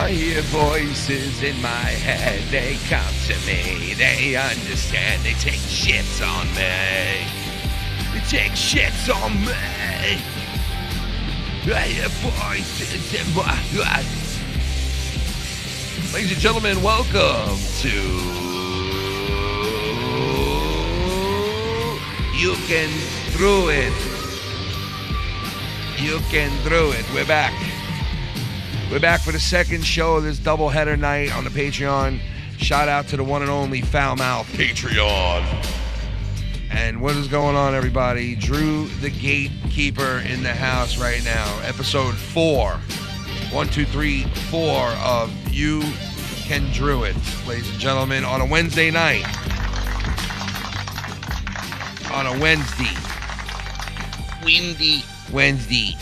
I hear voices in my head. They come to me. They understand. They take shits on me. They take shits on me. I hear voices in my head. Ladies and gentlemen, welcome to You Can Through It. You Can Through It. We're back. We're back for the second show of this doubleheader night on the Patreon. Shout out to the one and only Foul Mouth Patreon. And what is going on, everybody? Drew the Gatekeeper in the house right now. Episode 4. 1, 2, 3, 4 of You Can Drew It, ladies and gentlemen, on a Wednesday night. On a Wednesday. Wednesday.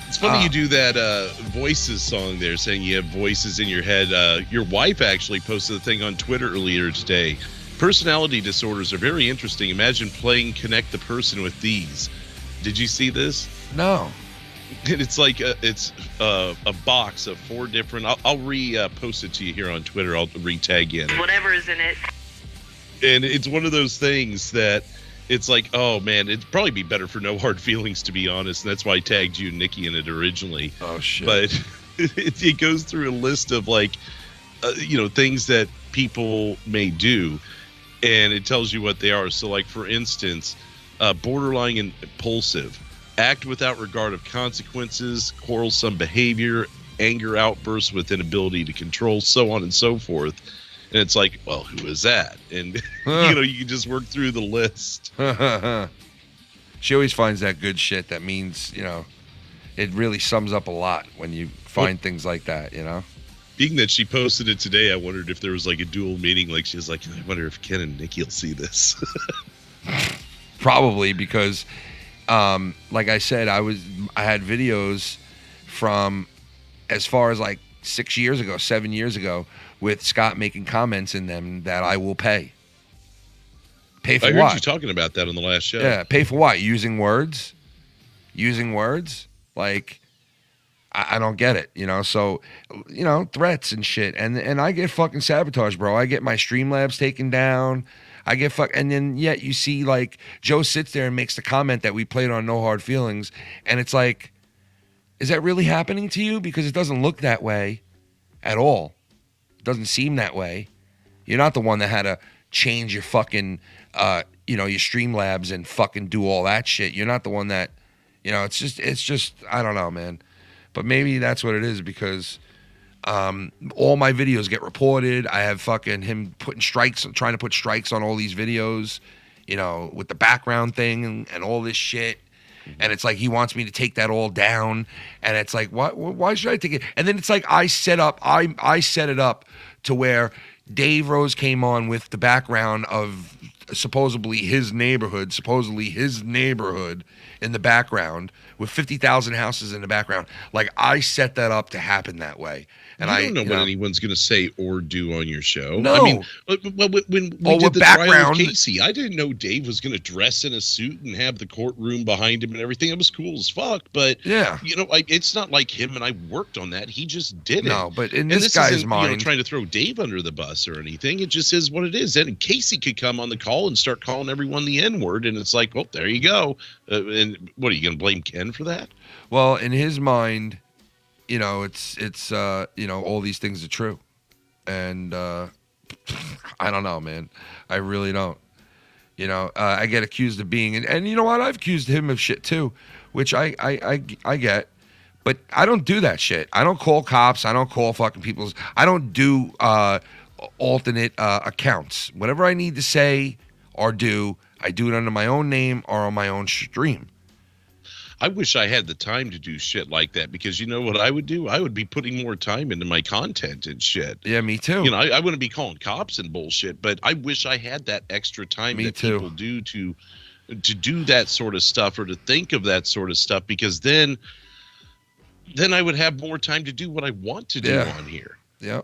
It's funny you do that voices song there, saying you have voices in your head. Your wife actually posted a thing on Twitter earlier today. Personality disorders are very interesting. Imagine playing Connect the Person with these. Did you see this? No. It's like it's a box of 4 different. I'll post it to you here on Twitter. I'll re-tag you in it. Whatever is in it. And it's one of those things that it's like, oh man, it'd probably be better for No Hard Feelings, to be honest. And that's why I tagged you and Nikki in it originally. Oh shit! But it goes through a list of like, things that people may do, and it tells you what they are. So like, for instance, borderline impulsive, act without regard of consequences, quarrelsome behavior, anger outbursts with inability to control, so on and so forth. And it's like, well, who is that? And, you can just work through the list. She always finds that good shit that means, it really sums up a lot when you find things like that, Being that she posted it today, I wondered if there was like a dual meaning. Like she was like, I wonder if Ken and Nikki will see this. Probably because, like I said, I had videos from as far as like 7 years ago, with Scott making comments in them that I will pay. Pay for what? I heard you talking about that on the last show. Yeah, pay for what? Using words? Like, I don't get it, So, threats and shit. And I get fucking sabotaged, bro. I get my Streamlabs taken down. And then yet you see, like, Joe sits there and makes the comment that we played on No Hard Feelings. And it's like, is that really happening to you? Because it doesn't look that way at all. Doesn't seem that way. You're not the one that had to change your fucking, your Streamlabs and fucking do all that shit. You're not the one that, it's just, I don't know, man. But maybe that's what it is because all my videos get reported. I have fucking him trying to put strikes on all these videos, with the background thing and all this shit. And it's like he wants me to take that all down, and it's like, what? Why should I take it? And then it's like I set it up to where Dave Rose came on with the background of supposedly his neighborhood in the background with 50,000 houses in the background. Like I set that up to happen that way. And I don't know what anyone's going to say or do on your show. No. I mean, when we did the trial of Casey, I didn't know Dave was going to dress in a suit and have the courtroom behind him and everything. It was cool as fuck. But, yeah, it's not like him and I worked on that. He just did it. No, but in this guy's mind, trying to throw Dave under the bus or anything. It just is what it is. And Casey could come on the call and start calling everyone the N-word. And it's like, well, there you go. And what, are you going to blame Ken for that? Well, in his mind, it's all these things are true. And I don't know, man. I really don't. I get accused of being, and you know what? I've accused him of shit too, which I get. But I don't do that shit. I don't call cops. I don't call fucking people's. I don't do alternate accounts. Whatever I need to say or do, I do it under my own name or on my own stream. I wish I had the time to do shit like that because you know what I would do? I would be putting more time into my content and shit. Yeah, me too. I wouldn't be calling cops and bullshit, but I wish I had that extra time people do to do that sort of stuff or to think of that sort of stuff because then I would have more time to do what I want to do on here. Yeah.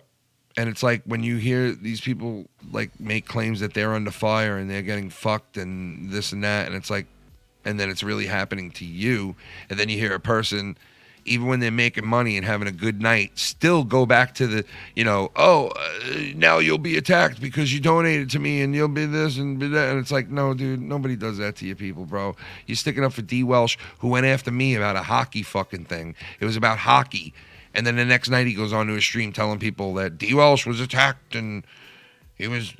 And it's like when you hear these people like make claims that they're under fire and they're getting fucked and this and that, and it's like, and then it's really happening to you, and then you hear a person, even when they're making money and having a good night, still go back to the, now you'll be attacked because you donated to me and you'll be this and be that. And it's like, no, dude, nobody does that to you people, bro. You're sticking up for D. Welsh, who went after me about a hockey fucking thing. It was about hockey. And then the next night he goes on to a stream telling people that D. Welsh was attacked and he was,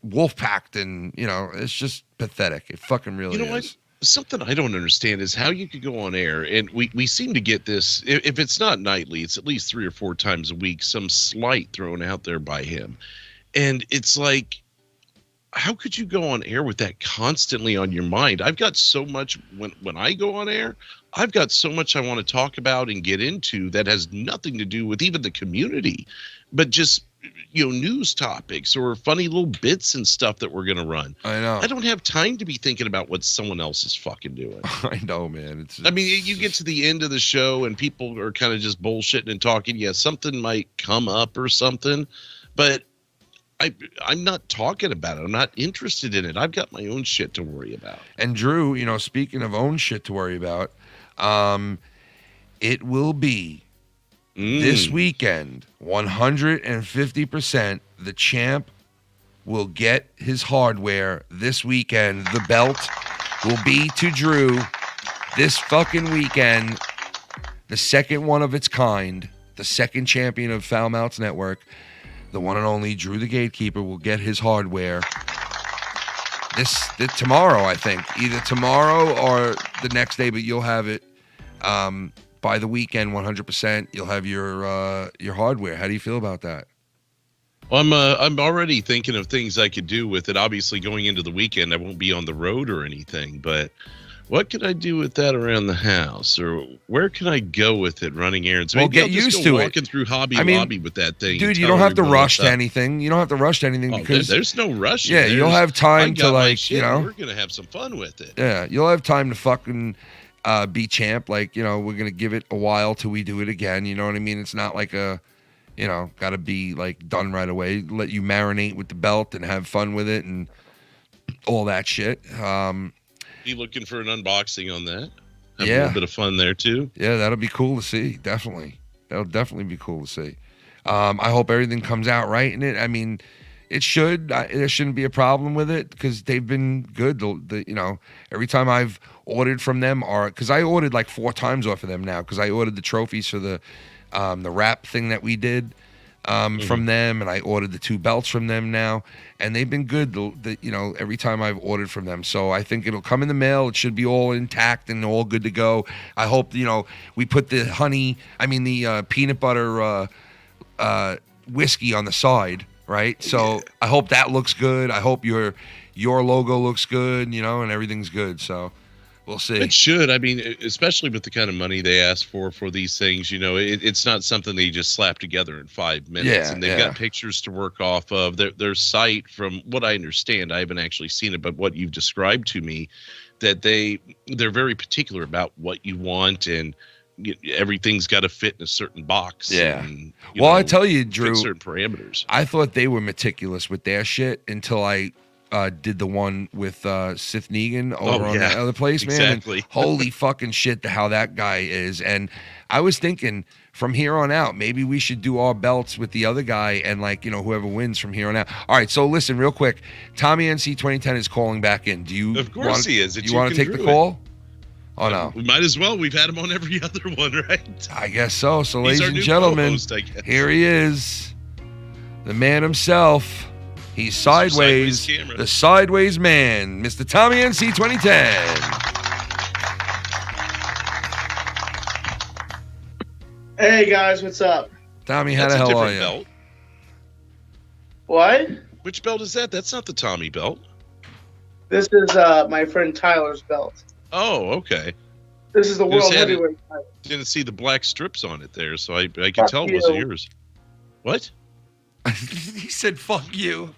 wolf packed, and it's just pathetic. It fucking really is. What? Something I don't understand is how you could go on air, and we seem to get this, if it's not nightly, it's at least 3 or 4 times a week, some slight thrown out there by him. And it's like, how could you go on air with that constantly on your mind? I've got so much, when I go on air, I've got so much I want to talk about and get into that has nothing to do with even the community, but just news topics or funny little bits and stuff that we're gonna run. I know. I don't have time to be thinking about what someone else is fucking doing. I know, man. You get to the end of the show and people are kind of just bullshitting and talking. Yeah, something might come up or something, but I'm not talking about it. I'm not interested in it. I've got my own shit to worry about. And Drew, speaking of own shit to worry about, it will be this weekend, 150%. The champ will get his hardware this weekend. The belt will be to Drew this fucking weekend. The second one of its kind, the second champion of Foul Mouths Network, the one and only Drew the Gatekeeper, will get his hardware this tomorrow, I think. Either tomorrow or the next day, but you'll have it by the weekend, 100%. You'll have your hardware. How do you feel about that? Well, I'm already thinking of things I could do with it. Obviously, going into the weekend, I won't be on the road or anything, but what could I do with that around the house, or where can I go with it running errands? Well, get used to it. Walking through Hobby Lobby with that thing, dude. You don't have to rush to anything. You don't have to rush to anything because there's no rush. Yeah, you'll have time to we're gonna have some fun with it. Yeah, you'll have time to fucking be champ. We're gonna give it a while till we do it again. You know what I mean? It's not like got to be done right away. Let you marinate with the belt and have fun with it and all that shit. Be looking for an unboxing on that. Have a little bit of fun there too. Yeah, that'll be cool to see. Definitely. That'll definitely be cool to see. I hope everything comes out right in it. I mean, it should. There shouldn't be a problem with it because they've been good. Every time I've ordered from them, because I ordered 4 times off of them now, because I ordered the trophies for the wrap thing that we did from them, and I ordered the 2 belts from them now, and they've been good. Every time I've ordered from them, so I think it'll come in the mail. It should be all intact and all good to go. I hope we put the peanut butter whiskey on the side, right? So I hope that looks good. I hope your logo looks good, and everything's good. So we'll see. It should. I mean, especially with the kind of money they ask for these things, it's not something they just slap together in 5 minutes. Yeah, and they've got pictures to work off of. Their site, from what I understand, I haven't actually seen it, but what you've described to me, that they're very particular about what you want, and everything's got to fit in a certain box. Yeah. And, I tell you, Drew, certain parameters. I thought they were meticulous with their shit until I did the one with Sith Negan over on that other place, man. Exactly. And holy fucking shit, how that guy is. And I was thinking, from here on out, maybe we should do our belts with the other guy and whoever wins from here on out. All right, so listen real quick. Tommy NC 2010 is calling back in. Do you? Of course he is. Do you want to take the call? Oh no. We might as well. We've had him on every other one, right? I guess so. So, He's ladies and gentlemen, co-host, I guess. Here he is, the man himself. He's sideways, the sideways man, Mr. Tommy NC 2010. Hey guys, what's up? Tommy, how the hell are you? Belt. What? Which belt is that? That's not the Tommy belt. This is my friend Tyler's belt. Oh, okay. This is the world heavyweight title. Didn't see the black strips on it there, so I could tell it wasn't yours. What? He said, "Fuck you."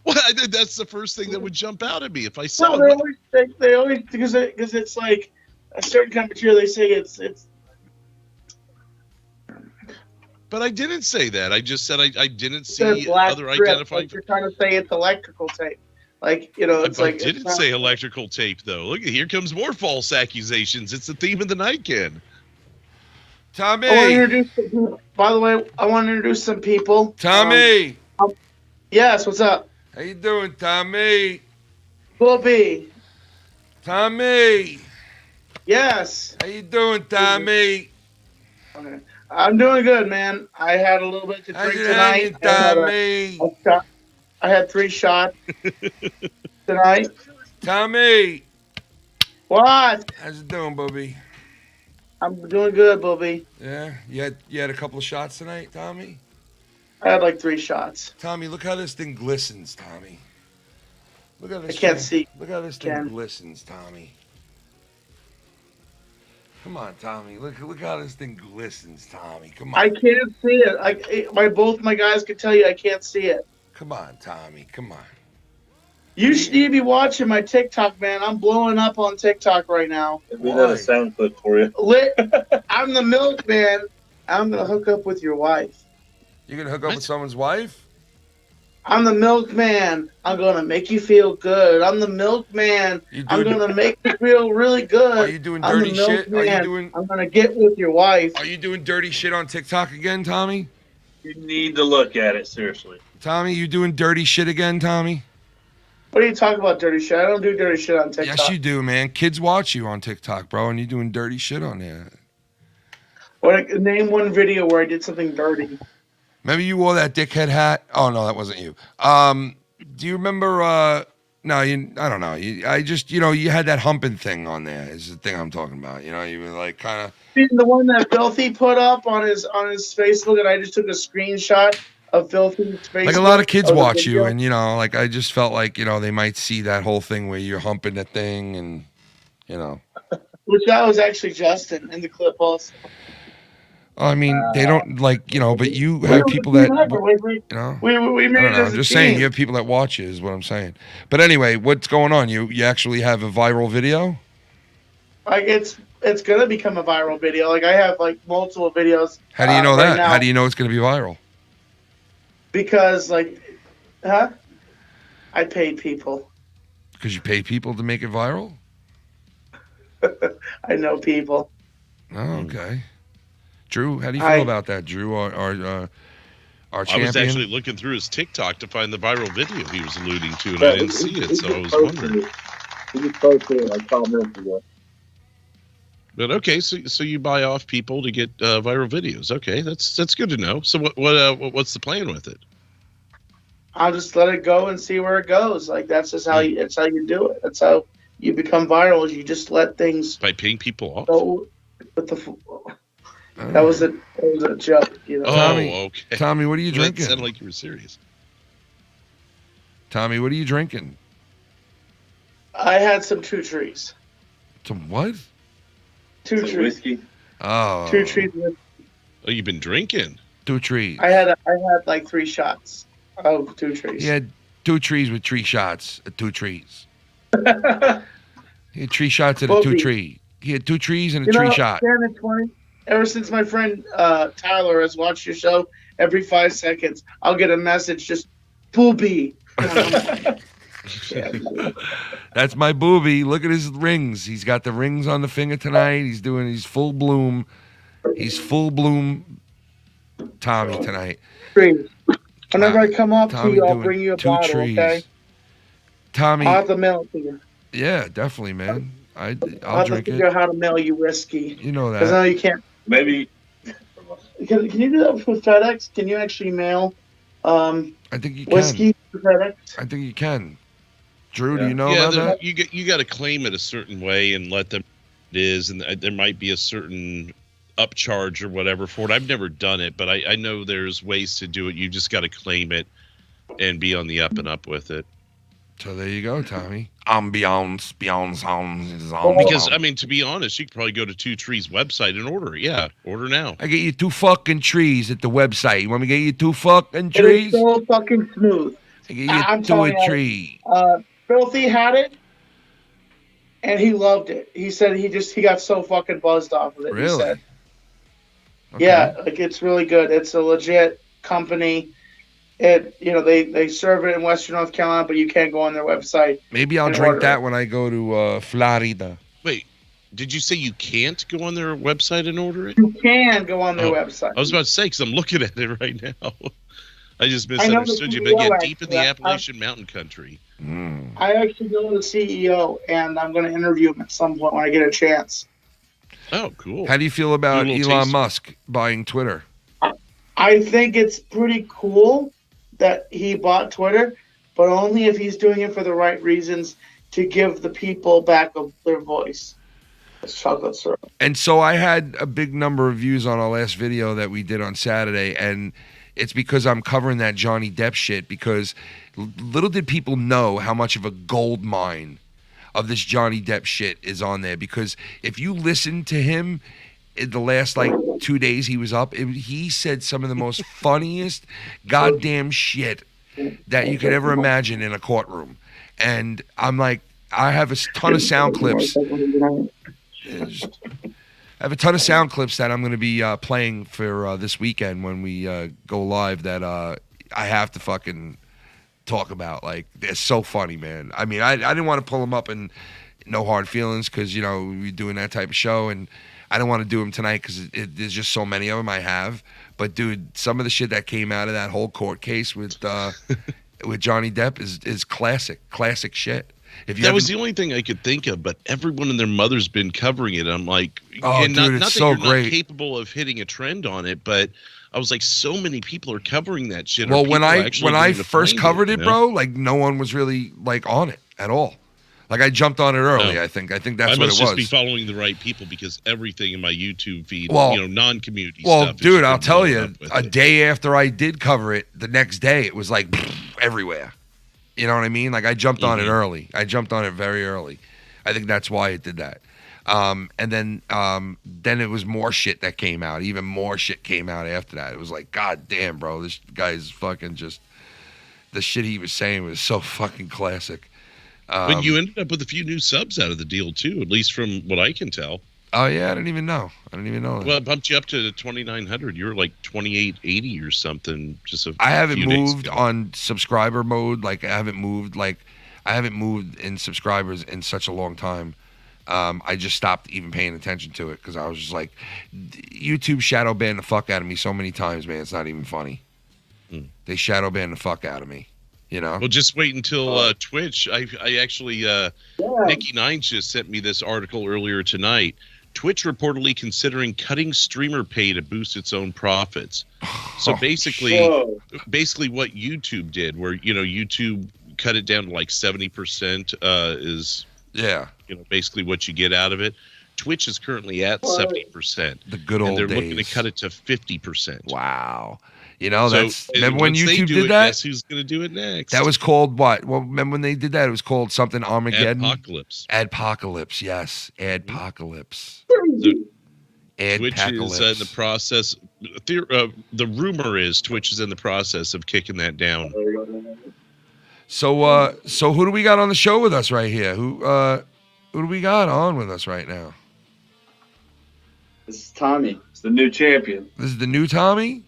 What? That's the first thing that would jump out at me if I saw it. No, they always because it's like a certain kind of material. They say it's. But I didn't say that. I just said I didn't see other identifying. Like you're trying to say it's electrical tape. Like, you know, I it's like didn't it's not- say electrical tape though. Look, here comes more false accusations. It's the theme of the night, Ken. Tommy. I want to introduce some people. By the way, I want to introduce some people. Tommy. Yes, what's up? How you doing, Tommy? Bobby. Tommy. Yes. How you doing, Tommy? Okay. I'm doing good, man. I had a little bit to How's drink it tonight. hanging, Tommy? I had 3 shots tonight. Tommy. What? How's it doing, Bobby? I'm doing good, Bobby. Yeah? You had a couple of shots tonight, Tommy? I had like 3 shots. Tommy, look how this thing glistens, Tommy. Look how this I can't thing, see. Look how this thing Ken. glistens, Tommy. Come on, Tommy. Look how this thing glistens, Tommy. Come on. I can't see it. Both my guys could tell you I can't see it. Come on, Tommy. Come on. You should need to be watching my TikTok, man. I'm blowing up on TikTok right now. We got a sound clip for you. I'm the milkman. I'm gonna hook up with your wife. You're gonna hook up with someone's wife? I'm the milkman. I'm gonna make you feel good. I'm the milkman. I'm gonna make you feel really good. Are you doing dirty shit? I'm gonna get with your wife. Are you doing dirty shit on TikTok again, Tommy? You need to look at it, seriously. Tommy, you doing dirty shit again, Tommy? What are you talking about, dirty shit? I don't do dirty shit on TikTok. Yes, you do, man. Kids watch you on TikTok, bro, and you doing dirty shit on there. Name one video where I did something dirty. Maybe you wore that dickhead hat. Oh no, that wasn't you. Do you remember? No, I don't know. You had that humping thing on there. Is the thing I'm talking about. You know, you were like kind of. The one that Filthy put up on his Facebook, and I just took a screenshot of Filthy's Facebook. Like a lot of kids watch you, and like I just felt like they might see that whole thing where you're humping that thing, and Which that was actually Justin in the clip also. I mean, they don't but you have people that we made I don't know. it as I'm a just team. saying you have people that watch you is what I'm saying. But anyway, what's going on? You actually have a viral video? Like it's gonna become a viral video. Like I have like multiple videos. How do you know that? now. How do you know it's gonna be viral? Because I paid people. Because you pay people to make it viral? I know people. Oh, okay. Drew, how do you feel about that? Drew, our champion? I was actually looking through his TikTok to find the viral video he was alluding to, and I didn't see it, so I was wondering. He just posted it like 12 minutes ago. But okay, so you buy off people to get viral videos. Okay, that's good to know. So what's the plan with it? I'll just let it go and see where it goes. Like that's just how you do it. That's how you become viral. Is you just let things by paying people off. Go with that was a joke. Okay. Tommy, what are you drinking? That sounded like you were serious. Tommy, what are you drinking? I had some 2 trees. Some what? 2 trees. Whiskey. Oh. 2 trees. Oh, you've been drinking. 2 trees. I had like 3 shots of 2 trees. He had 2 trees with 3 shots at 2 trees. He had 3 shots at a 2 tree. He had 2 trees and a 3 shot. Damn, it's funny. Ever since my friend Tyler has watched your show, every 5 seconds I'll get a message just booby. That's my booby. Look at his rings. He's got the rings on the finger tonight. He's full bloom. He's full bloom Tommy tonight. Whenever I come up Tommy to you, I'll bring you a 2 bottle, trees. okay? Tommy. I'll have to mail it to you. Yeah, definitely, man. I'll have drink to figure it. out how to mail you whiskey. You know that. Because I know you can't. Maybe. Can you do that with FedEx? Can you actually mail I think you whiskey to FedEx? I think you can. Drew, do you know about that? You got to claim it a certain way and let them it is, and there might be a certain upcharge or whatever for it. I've never done it, but I know there's ways to do it. You just got to claim it and be on the up and up with it. So there you go, Tommy. Ambiance. Because, I mean, to be honest, you could probably go to 2 Trees website and order it. Yeah, order now. I get you 2 fucking trees at the website. You want me to get you 2 fucking trees? It's so fucking smooth. I get you 2 a tree. Filthy had it, and he loved it. He said he got so fucking buzzed off of it. Really? He said. Okay. Yeah, like it's really good. It's a legit company. They serve it in Western North Carolina, but you can't go on their website. Maybe I'll and drink order that it. when I go to Florida. Wait, did you say you can't go on their website and order it? You can go on their Oh, website. I was about to say, because I'm looking at it right now. I just I know the misunderstood you, but CEO yeah, deep in the actually. Appalachian Mountain Country. I actually know the CEO, and I'm going to interview him at some point when I get a chance. Oh, cool. How do you feel about Do a little Elon taste. Musk buying Twitter? I think it's pretty cool that he bought Twitter, but only if he's doing it for the right reasons to give the people back their voice. It's chocolate syrup. And so I had a big number of views on our last video that we did on Saturday, and it's because I'm covering that Johnny Depp shit, because little did people know how much of a gold mine of this Johnny Depp shit is on there. Because if you listen to him in the last 2 days he was up, he said some of the most funniest goddamn shit that you could ever imagine in a courtroom. And I'm like, I have a ton of sound clips. I have a ton of sound clips that I'm going to be playing for this weekend when we go live that I have to fucking talk about. Like, they're so funny, man. I mean, I didn't want to pull them up and no hard feelings because, we're doing that type of show, and I don't want to do them tonight because there's just so many of them I have. But, dude, some of the shit that came out of that whole court case with Johnny Depp is classic shit. That was the only thing I could think of, but everyone and their mother's been covering it. I'm like, oh, and dude, not it's that so you're great. not capable of hitting a trend on it, but I was like, so many people are covering that shit. Well, when I going to first find covered it, you know? bro, no one was really on it at all. I jumped on it early. No. I think that's I what it must just was. be following the right people because everything in my YouTube feed, Well, non-community Well, stuff. dude, I'll tell you, a day after I did cover it, the next day it was everywhere. You know what I mean? I jumped on it early. I jumped on it very early. I think that's why it did that. And then it was more shit that came out. Even more shit came out after that. It was like, God damn, bro, this guy's fucking just, the shit he was saying was so fucking classic. But you ended up with a few new subs out of the deal too, at least from what I can tell. Oh yeah, I didn't even know. Well, it bumped you up to 2,900. You were like 2,880 or something. I haven't few days moved ago. on subscriber mode. I haven't moved in subscribers in such a long time. I just stopped even paying attention to it because I was just like, YouTube shadow banned the fuck out of me so many times, man. It's not even funny. They shadow banned the fuck out of me. Well, just wait until Twitch. I actually, Nikki Nines just sent me this article earlier tonight. Twitch reportedly considering cutting streamer pay to boost its own profits. So basically what YouTube did, where YouTube cut it down to 70% is basically what you get out of it. Twitch is currently at 70%. The good old and they're days. looking to cut it to 50%. Wow. So, remember when once they YouTube do did it, that? Guess who's going to do it next? That was called what? Well, remember when they did that? It was called something Armageddon. Adpocalypse. Adpocalypse, yes. Adpocalypse. So Twitch Adpocalypse. is in the process. The rumor is Twitch is in the process of kicking that down. So who do we got on the show with us right here? Who do we got on with us right now? This is Tommy. It's the new champion. This is the new Tommy?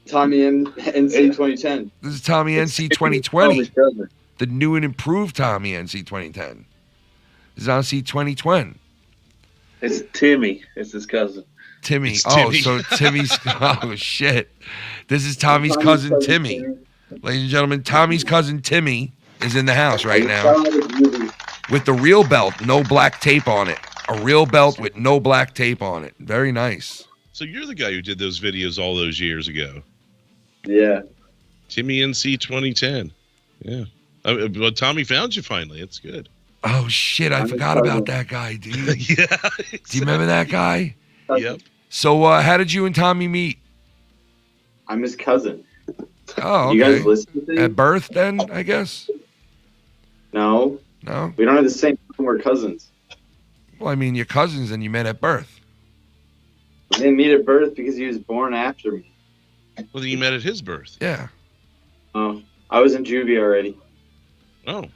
Tommy NC 2010. This is Tommy NC 2020. The new and improved Tommy NC 2010. This is NC 2020. It's Timmy. It's his cousin. Timmy. It's Oh, Timmy. so Timmy's. Oh, shit. This is Tommy's cousin, Timmy. Ladies and gentlemen, Tommy's cousin, Timmy, is in the house right now with the real belt, no black tape on it. A real belt with no black tape on it. Very nice. So you're the guy who did those videos all those years ago. Yeah. Timmy NC 2010. Yeah. Well, Tommy found you finally. It's good. Oh, shit. I forgot about that guy, dude. Yeah. Do you remember that guy? Yep. So how did you and Tommy meet? I'm his cousin. Oh, You guys okay. listen to me? At birth then, I guess? No. No? We don't have the same. We're cousins. Well, I mean, you're cousins and you met at birth. We didn't meet at birth because he was born after me. Well, then you met at his birth. Yeah. Oh, I was in juvie already. Oh.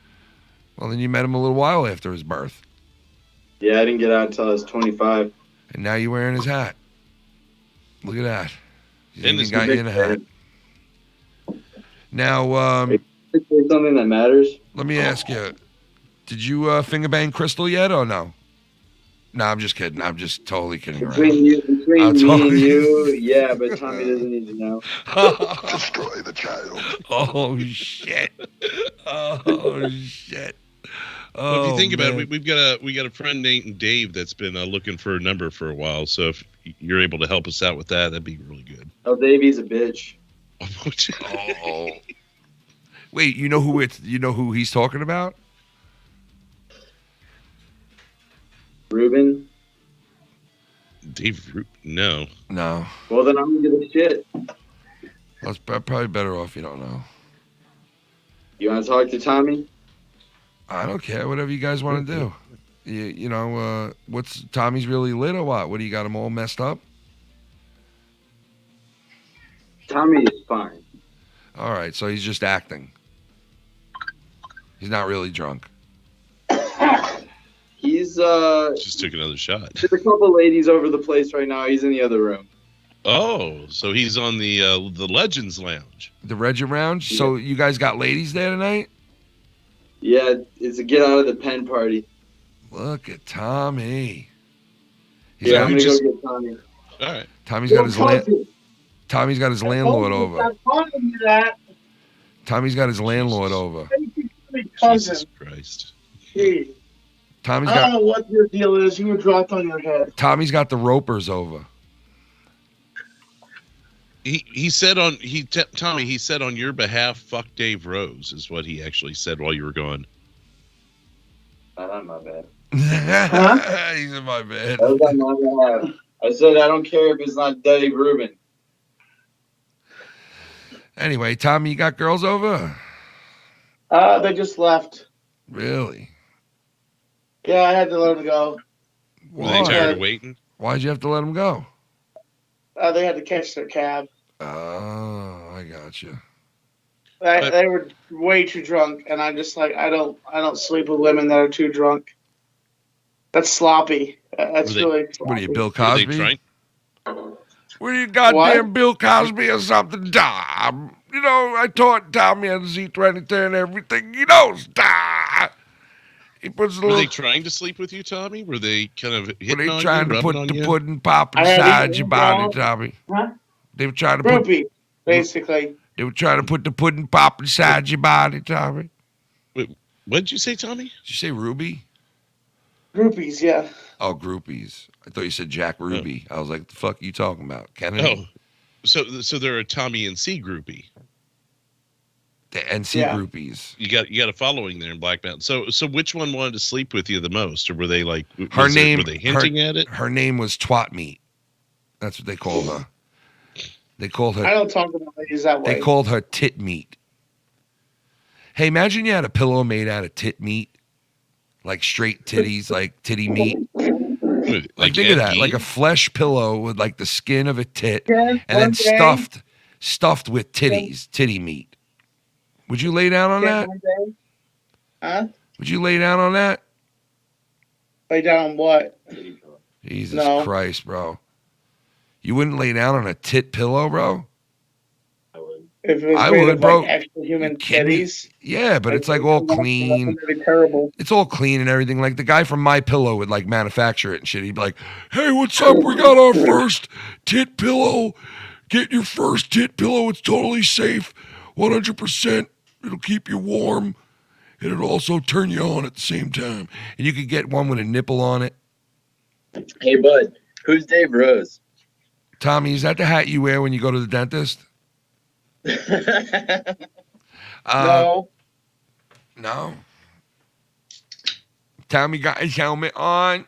Well, then you met him a little while after his birth. Yeah, I didn't get out until I was 25. And now you're wearing his hat. Look at that. He's And even his got you in a hat. Now, Say something that matters. let me ask you: did you finger bang Crystal yet, or no? No, I'm just kidding. I'm just totally kidding around. Between I'm me totally- and you, yeah, but Tommy doesn't need to know. Destroy the child. Oh shit! Oh shit! Well, if you think about man. it, we got a friend named Dave that's been looking for a number for a while. So if you're able to help us out with that, that'd be really good. Oh, Davey's a bitch. Oh. Wait, you know who he's talking about? Ruben? Dave, no. No. Well, then I'm gonna give a shit. That's probably better off you don't know. You want to talk to Tommy? I don't care. Whatever you guys want to do. You know, what's Tommy's really lit or what? What do you got him all messed up? Tommy is fine. All right, so he's just acting. He's not really drunk. He's Just took another shot. there's a couple ladies over the place right now. He's in the other room. Oh, so he's on the Legends Lounge. The Regiment Lounge. So you guys got ladies there tonight? Yeah, it's a get out of the pen party. Look at Tommy. Yeah, I'm gonna just- go get Tommy. All right. Tommy's got his Tommy's got his landlord over. Stop calling me that. Tommy's got his landlord over. Cousin. Jesus Christ. Gee, Tommy's I don't got know what your deal is. You were dropped on your head. Tommy's got the ropers over. He said on Tommy, he said on your behalf, fuck Dave Rose is what he actually said while you were gone. Not my bad. He's in my bed. That was on my behalf. I said I don't care if it's not Dave Rubin. Anyway, Tommy, you got girls over? They just left. Really? Yeah, I had to let them go. Were they Why? tired of waiting? Why'd you have to let him go? They had to catch their cab. Oh, I got you. They were way too drunk, and I'm just like, I don't sleep with women that are too drunk. That's sloppy. That's Were they- really sloppy. What are you, Bill Were they Cosby? trying? What are you, goddamn What? Bill Cosby or something? Dom. You know, I taught Tommy how to Z23 and everything. He knows. Da. He puts a Were little. they trying to sleep with you, Tommy? Were they kind of Were hitting they on trying you, to put rubbing on the you? pudding pop I had inside it your body, involved. Tommy? Huh? They were trying to put. Groupie, basically. They were trying to put the pudding pop inside your body, Tommy. What did you say, Tommy? Did you say Ruby? Groupies, yeah. Oh, groupies. I thought you said Jack Ruby. I was like, the fuck are you talking about? Kennedy? Oh, so they're a Tommy and C groupie. The NC Yeah. groupies. You got a following there in Black Mountain. So which one wanted to sleep with you the most, or were they like Her name. Were they hinting at it? Her name was Twat Meat. That's what they called her. They called I her. don't talk about ladies that way. They called her Tit Meat. Hey, imagine you had a pillow made out of tit meat, like straight titties, like titty meat. Like think of that, like a flesh pillow with like the skin of a tit, and then stuffed with titty meat. Would you lay down on that? Huh? Would you lay down on that? Lay down on what? Jesus No. Christ, bro. You wouldn't lay down on a tit pillow, bro? If it was I made would, of, bro. like, actual human You kidding me? titties. Yeah, but it's like all clean. That'd be terrible. It's all clean and everything. Like the guy from My Pillow would like manufacture it and shit. He'd be like, "Hey, what's up? We got our first tit pillow. Get your first tit pillow. It's totally safe, 100%. It'll keep you warm. It'll also turn you on at the same time. And you could get one with a nipple on it." Hey, bud, who's Dave Rose? Tommy, is that the hat you wear when you go to the dentist? No. No. Tommy got his helmet on.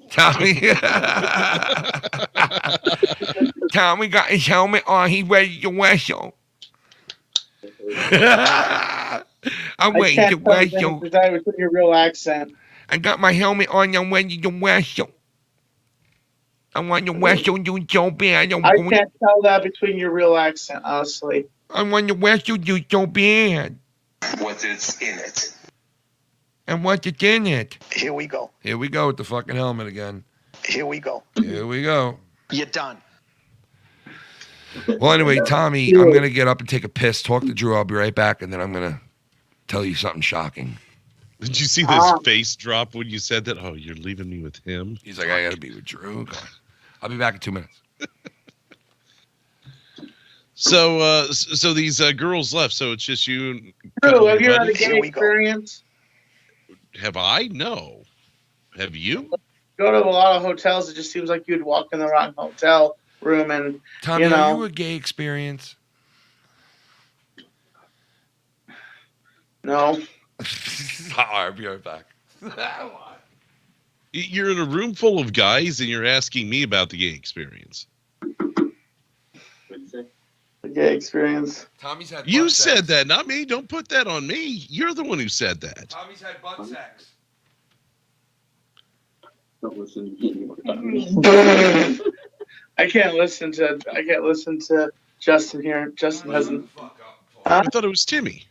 Tommy. Tommy got his helmet on. He ready to whistle. I'm I ready to can't tell whistle. that with your real accent. I got my helmet on. I'm ready to whistle. I want to whistle you so bad. I can't tell that between your real accent, honestly. I want to whistle you so bad. What's in it? And what's it in it? Here we go. Here we go with the fucking helmet again. Here we go. Here we go. You're done. Well, anyway, Tommy, I'm gonna get up and take a piss. Talk to Drew. I'll be right back, and then I'm gonna tell you something shocking. Did you see this face drop when you said that? Oh, you're leaving me with him? He's like, I gotta be with Drew. I'll be back in 2 minutes. So these girls left. So it's just you. And Drew, have you had a buddies? gay experience? Have I? No. Have you? Go to a lot of hotels. It just seems like you'd walk in the wrong hotel room, and Tommy, you know, are you a gay experience? no. I'll be right back. You're in a room full of guys, and you're asking me about the gay experience. A gay experience. Tommy's had. You butt said sex. that, not me. Don't put that on me. You're the one who said that. Tommy's had butt sex. Don't listen to me. I can't listen to Justin here. Justin hasn't. I thought it was Timmy.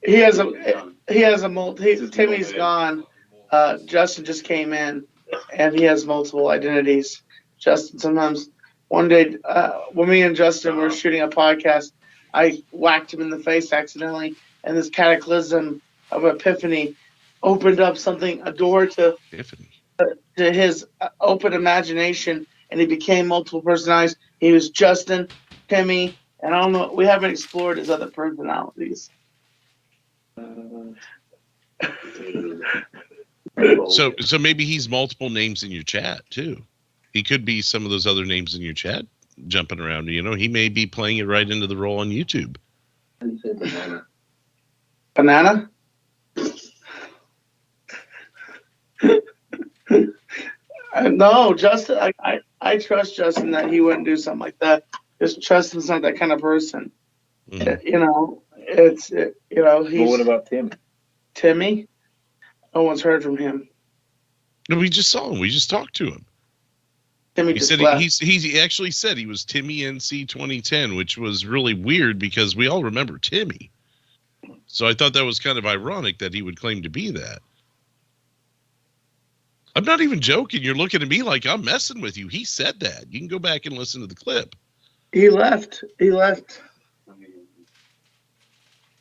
He has Timmy's gone. Justin just came in, and he has multiple identities. Justin sometimes. One day, when me and Justin were shooting a podcast, I whacked him in the face accidentally, and this cataclysm of epiphany opened up a door to his open imagination, and he became multiple personalities. He was Justin, Timmy, and I don't know. We haven't explored his other personalities. So maybe he's multiple names in your chat too. He could be some of those other names in your chat jumping around. You know, he may be playing it right into the role on YouTube. Banana? No, Justin. I trust Justin that he wouldn't do something like that. Just Justin's not that kind of person. Mhm. You know, he's. Well, what about Tim? Timmy? No one's heard from him. No, we just saw him. We just talked to him. Timmy He just said left. he actually said he was Timmy NC 2010, which was really weird because we all remember Timmy. So I thought that was kind of ironic that he would claim to be that. I'm not even joking. You're looking at me like I'm messing with you. He said that. You can go back and listen to the clip. He left.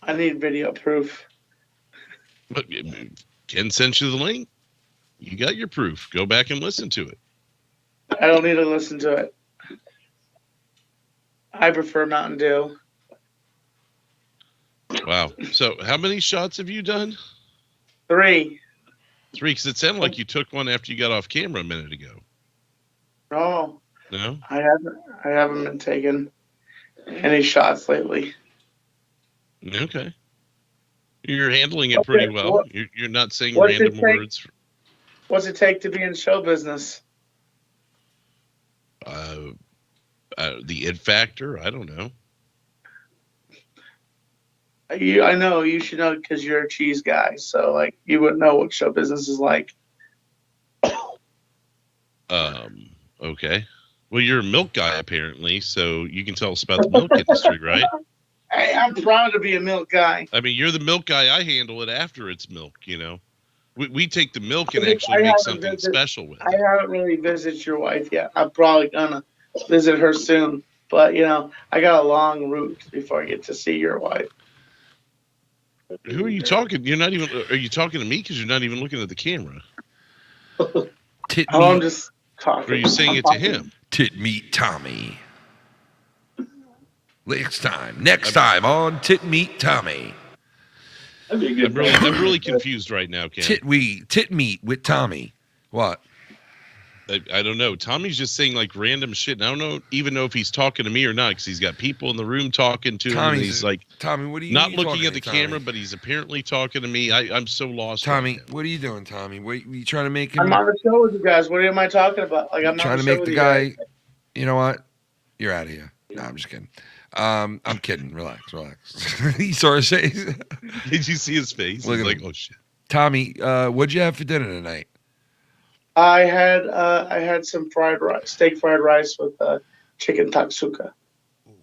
I need video proof. But Ken sent you the link. You got your proof. Go back and listen to it. I don't need to listen to it. I prefer Mountain Dew. Wow. So how many shots have you done? 3. 3, because it sounded like you took one after you got off camera a minute ago. No, No? I haven't been taking any shots lately. Okay. You're handling it pretty well. You're not saying what's it random take? words. What's it take to be in show business? The it factor? I don't know. I know you should know because you're a cheese guy, so like you would know what show business is like. Okay. Well, you're a milk guy apparently, so you can tell us about the milk industry, right? Hey, I'm proud to be a milk guy. I mean, you're the milk guy. I handle it after it's milk, you know. We take the milk and actually make something special with I it. haven't really visited your wife yet. I'm probably gonna visit her soon, but you know, I got a long route before I get to see your wife. Who are you talking? You're not even. Are you talking to me? Because you're not even looking at the camera. Tit Oh, I'm meat, just talking. Or are you saying it to him? tit meat Tommy. Next time on Tit Meat Tommy. That'd be a good I'm really confused right now, Ken. Tit meat with Tommy. What? I don't know. Tommy's just saying like random shit. And I don't even know if he's talking to me or not because he's got people in the room talking to him. And he's like Tommy, what are you not what are you looking talking at the to me, camera, Tommy? but he's apparently talking to me. I'm so lost. Tommy, right now. what are you doing, Tommy? What you trying to make him? I'm on the show with you guys. What am I talking about? Like I'm trying to on the show make with the you guy. guys. You know what? You're out of here. No, I'm just kidding. I'm kidding. Relax. He saw his face. Did you see his face? Look He's at like, him. oh shit. Tommy, what'd you have for dinner tonight? I had some steak fried rice with chicken taksuka.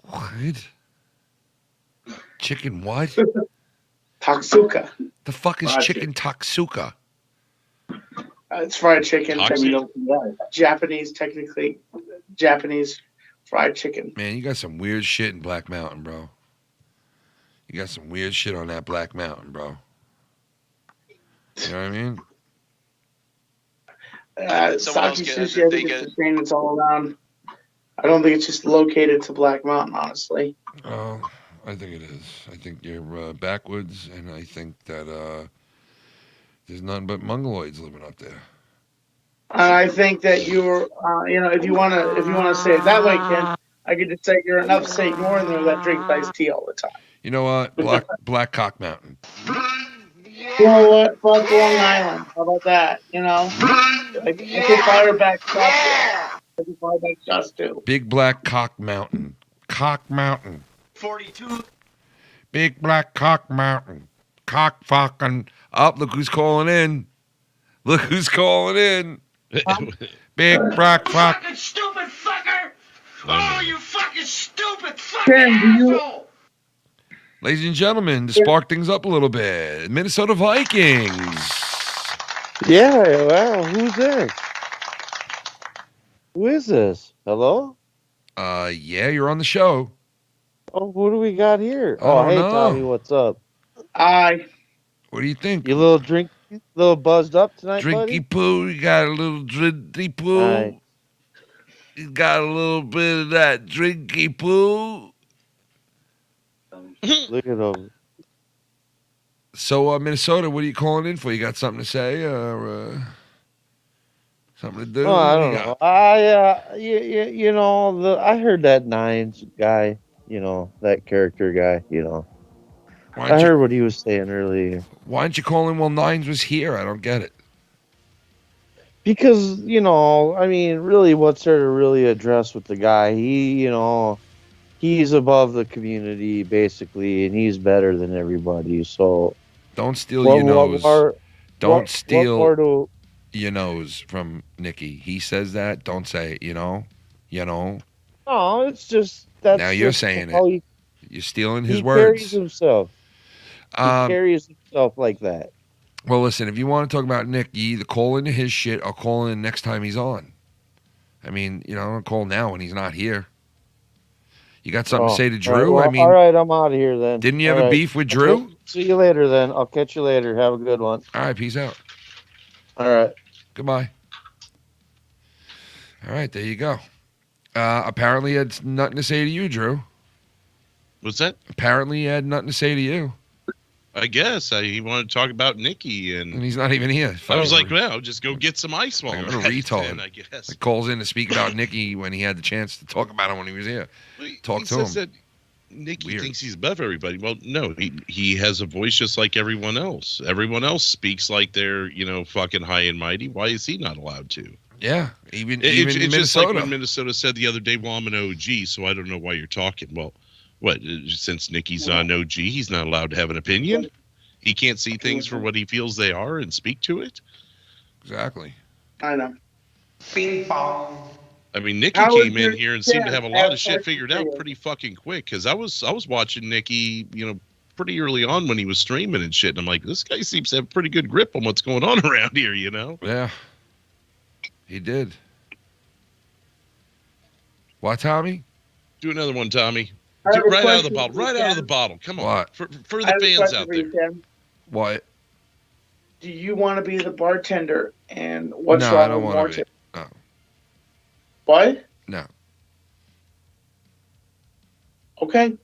What? Chicken what? Taksuka. The fuck is Fried chicken taksuka? It's fried chicken. Taksuka? Japanese, technically Japanese fried chicken. Man, you got some weird shit in Black Mountain, bro. You got some weird shit on that Black Mountain, bro. You know what I mean? Someone else Saki get Sushi, I think it's a chain that's all around. I don't think it's just located to Black Mountain, honestly. Oh, I think it is. I think you're backwoods, and I think that there's nothing but mongoloids living up there. And I think that you're, if you wanna say it that way, Ken, I could just say you're an upstate northerner that drinks iced tea all the time. You know what? Black Cock Mountain. You know what? Fuck Long Island. How about that? I could fire back shots. I could fire back shots too. Big Black Cock Mountain. Cock Mountain. 42. Big Black Cock Mountain. Cock fucking. Oh, look who's calling in. Look who's calling in. Big Black Cock. Fucking stupid fucker! Oh, you fucking stupid fucking Ken, do you- asshole! Ladies and gentlemen, to spark things up a little bit, Minnesota Vikings. Yeah, wow, who's this? Who is this? Hello? Yeah, you're on the show. Oh, who do we got here? I Oh, don't hey, know. Tommy, what's up? What do you think? You little buzzed up tonight, buddy? Drinky poo, you got a little drinky poo. Nice. You got a little bit of that drinky poo. Look at him. So, Minnesota, what are you calling in for? You got something to say or something to do? Oh, I What do don't you know. got? I heard that Nines guy, that character guy, Why I don't, heard you, what he was saying earlier. why don't you call in while Nines was here? I don't get it. Because, really, what's there to really address with the guy? He's above the community, basically, and he's better than everybody. So Don't steal your nose. Don't steal What more your nose from Nikki. He says that. Don't say it, no, it's just that's Now you're just saying how it. You're stealing his he carries words. himself. He carries himself like that. Well, listen, if you want to talk about Nick, you either call into his shit or call in next time he's on. I mean, don't call now when he's not here. You got something to say to Drew? All right, I'm out of here then. Didn't you have a beef with Drew? See you later then. I'll catch you later. Have a good one. All right, peace out. All right. Goodbye. All right, there you go. Apparently, he had nothing to say to you, Drew. What's that? Apparently, he had nothing to say to you. I guess he wanted to talk about Nikki, and he's not even here. I was like, well, just go get some ice while Like I'm a at it retard. then, I guess. Like, calls in to speak about Nikki when he had the chance to talk about him when he was here. Talk he to him. says that Nikki Weird. thinks he's above everybody. Well, no, he has a voice just like everyone else. Everyone else speaks like they're, fucking high and mighty. Why is he not allowed to? Yeah, even It's Minnesota. just like when Minnesota said the other day, well, I'm an OG, so I don't know why you're talking. Well, what, since Nikki's not an OG, he's not allowed to have an opinion? He can't see things for what he feels they are and speak to it? Exactly. I know. I mean, Nikki How was came in your here and seemed to have a lot of shit question figured for out you? pretty fucking quick. Because I was watching Nikki, pretty early on when he was streaming and shit. And I'm like, this guy seems to have a pretty good grip on what's going on around here, Yeah, he did. What, Tommy? Do another one, Tommy. I have a Right out of the question bottle. for you, Right out of the Ken. bottle. Come on. What? For I the have a fans question out for you, there. Ken. What? Do you want to be the bartender? And what's No, wrong I don't with want to bartender? be. No, What? no. Okay.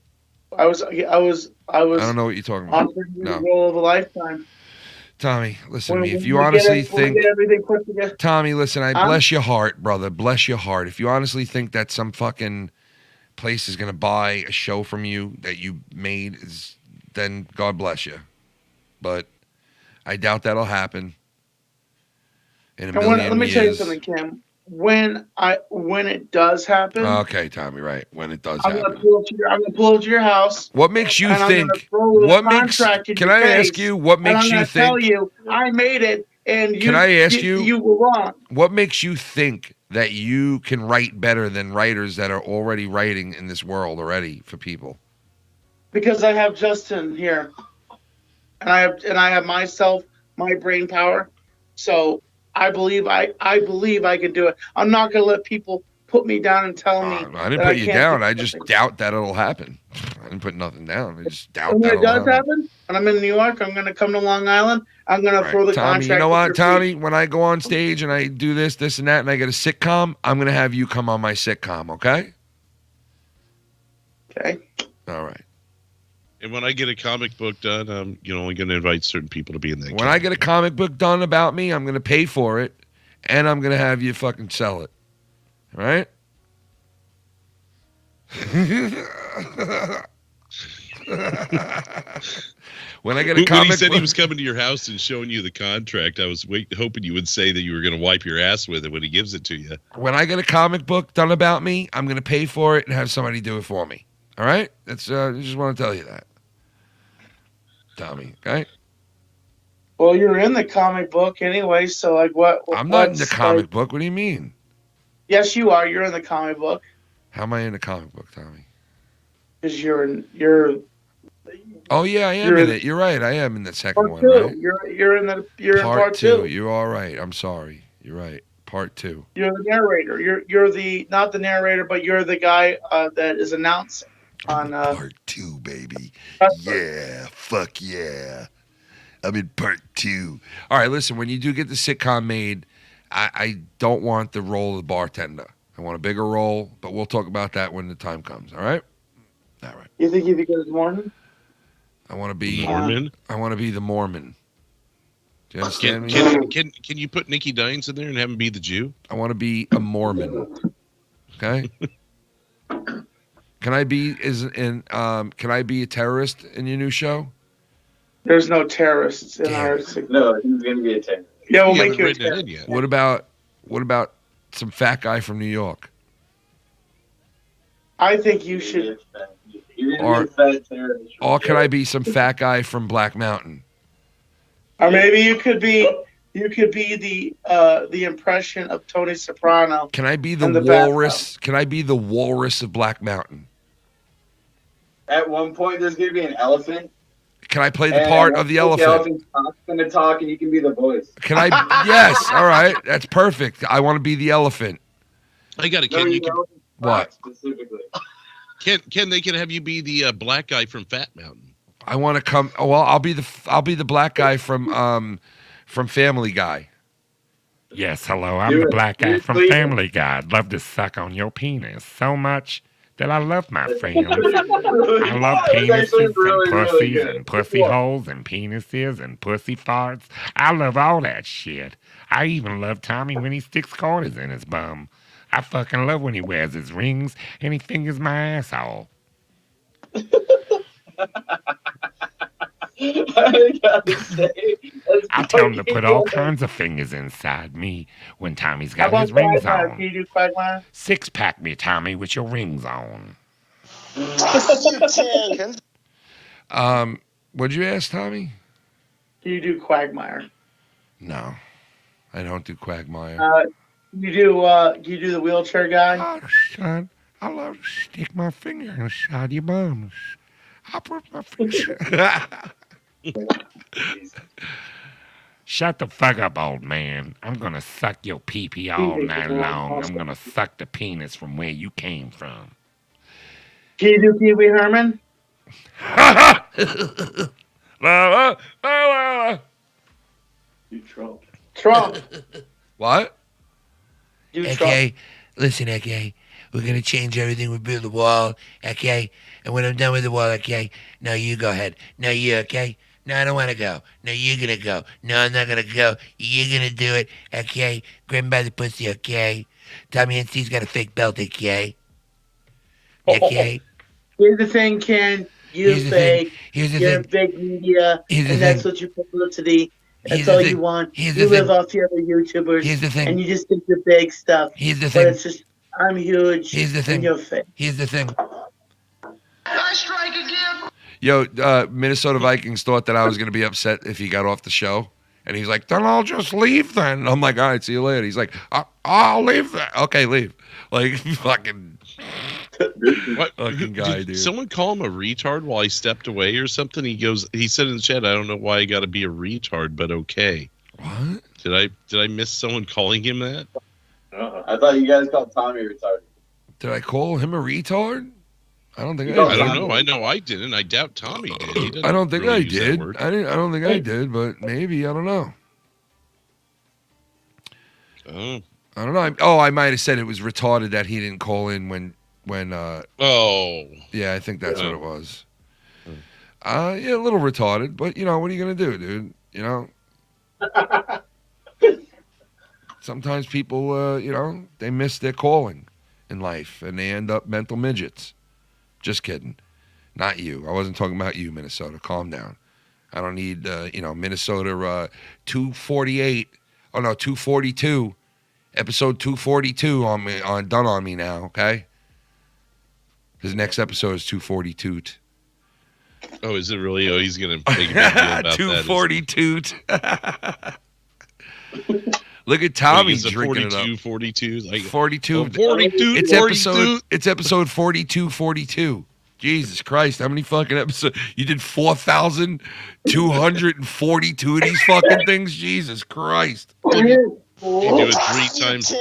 I was I don't know what you're talking about. on for the No. role of a lifetime. Tommy, listen to me. If When you we get honestly it- when we think, get everything put together. Tommy, listen, I Huh? bless your heart, brother. Bless your heart. If you honestly think that some fucking place is going to buy a show from you that you made, then God bless you. But I doubt that'll happen in a And million let me tell you years. something, Kim. When it does happen, Okay, Tommy, right. When it does I'm gonna happen. pull to your house. What makes you and I'm gonna think? throw a What makes? contract in Can your I ask face, you? What and makes I'm you gonna tell think? you I made it, and Can I ask you? you were wrong What makes you think that you can write better than writers that are already writing in this world already for people? because I have Justin here, and I have myself, my brain power. So I believe I can do it. I'm not gonna let people put me down and tell me. I didn't that put you can't down. do I just something. doubt that it'll happen. I didn't put nothing down. I just doubt When that it it'll does happen. happen, and I'm in New York, I'm going to come to Long Island. I'm going to throw the Tommy, contract. you know at what, your Tommy? feet. When I go on stage and I do this, and that, and I get a sitcom, I'm going to have you come on my sitcom, okay? Okay. All right. And when I get a comic book done, I'm only going to invite certain people to be in that. When I get a comic book done about me, I'm going to pay for it, and I'm going to have you fucking sell it. All right? When I get a when comic he said book, he was coming to your house and showing you the contract, I was hoping you would say that you were going to wipe your ass with it when he gives it to you. when I get a comic book done about me, I'm going to pay for it and have somebody do it for me. All right? That's I just want to tell you that. Tommy, okay? Well, you're in the comic book anyway, so like what? I'm not in the what's, comic like- book. What do you mean? Yes, you are. You're in the comic book How am I in the comic book, Tommy? because you're Oh yeah, I am You're in in- it. You're right. I am in the second part one, two. right? You're in part two. You're all right. I'm sorry. You're right. Part 2. You're the narrator. You're the not the narrator, but you're the guy that is announcing on. Part 2, baby. Yeah, fuck yeah. I'm in part 2. All right, listen. When you do get the sitcom made, I don't want the role of the bartender. I want a bigger role, but we'll talk about that when the time comes. All right. All right. You think you'd be good as Mormon? I want to be. Mormon? I want to be the Mormon. Do you understand Can me? you put Nikki Dines in there and have him be the Jew? I want to be a Mormon. Okay. Can I be Can I be a terrorist in your new show? There's no terrorists in Damn. our. No, he's gonna be a 10. Yeah, we'll You make haven't you a written it terrorist. in yet. What about some fat guy from New York? I think you should. You're Or- gonna be a fat terrorist. Or can I be some fat guy from Black Mountain? Or maybe you could be the impression of Tony Soprano. Can I be the And the walrus? Can I be the walrus of Black Mountain? At one point, there's gonna be an elephant. Can I play the part of the elephant? The elephant's gonna talk, and you can be the voice. Can I? Yes. All right. That's perfect. I want to be the elephant. I got it. No, Ken, you you can, don't What? talk specifically. Ken, they can have you be the black guy from Fat Mountain. I want to come. Oh, well, I'll be the black guy from Family Guy. Yes, hello. I'm Do the it. black Do guy it, from please. Family Guy. I'd love to suck on your penis so much that I love my friends. I love penises and pussies and pussy holes and penises and pussy farts. I love all that shit. I even love Tommy when he sticks quarters in his bum. I fucking love when he wears his rings and he fingers my asshole. I gotta say, that's I tell him to fucking put all good. kinds of fingers inside me when Tommy's How got about his rings Quagmire? Can on. you do Quagmire? Six-pack me, Tommy, with your rings on. What'd you ask, Tommy? Can you do Quagmire? No, I don't do Quagmire. You do the wheelchair guy? Oh, son, I love to stick my finger inside your bums. I put my finger. Shut the fuck up, old man. I'm gonna suck your pee-pee all night long. I'm gonna suck the penis from where you came from. Can you do Pee Wee Herman? You Trump. Trump. What? Do Trump. Okay, listen, okay, we're gonna change everything. We build the wall, okay, and when I'm done with the wall, okay, now you go ahead. Now you, okay? No, I don't want to go. No, you're gonna go. No, I'm not gonna go. You're gonna do it, okay? Grab him by the pussy, okay? Tommy NC's got a fake belt, okay? Okay? Here's the thing, Ken. You're Here's the fake. thing. Here's the You're in thing. big media, Here's the and that's thing. what your publicity. Here's That's the all thing. you want. Here's You the live thing. off the other YouTubers, Here's the thing. and you just think you're big stuff. Here's the But thing. it's just, I'm huge. Here's the thing. And you're fake. Here's the thing. I strike again. Yo, Minnesota Vikings thought that I was going to be upset if he got off the show. And he's like, then I'll just leave then. And I'm like, all right, see you later. He's like, I'll leave then. Okay, leave. Like, fucking What? fucking guy, Did dude. someone call him a retard while he stepped away or something? He said in the chat, I don't know why I got to be a retard, but okay. What? Did I miss someone calling him that? I thought you guys called Tommy retarded. Did I call him a retard? I don't think I I did. don't know. I know I didn't. I doubt Tommy did. He doesn't I don't think really I use that did. word. I don't think I did, but maybe. I don't know. Oh. I don't know. I might have said it was retarded that he didn't call in when. Oh. Yeah, I think that's what it was. Yeah, a little retarded, but you know, what are you gonna do, dude? You know. Sometimes people, you know, they miss their calling in life and they end up mental midgets. Just kidding. Not you. I wasn't talking about you, Minnesota. Calm down. I don't need, you know, Minnesota 248. Oh, no, 242. Episode 242 on me, done on me now, okay? His next episode is 242. Oh, is it really? Oh, he's going to make a big deal about 242. Look at Tommy drinking 42, it up. 42, like 42. Oh, 42. It's 42. episode 42. Jesus Christ, how many fucking episodes? You did 4,242 of these fucking things? Jesus Christ. You do it 3 times.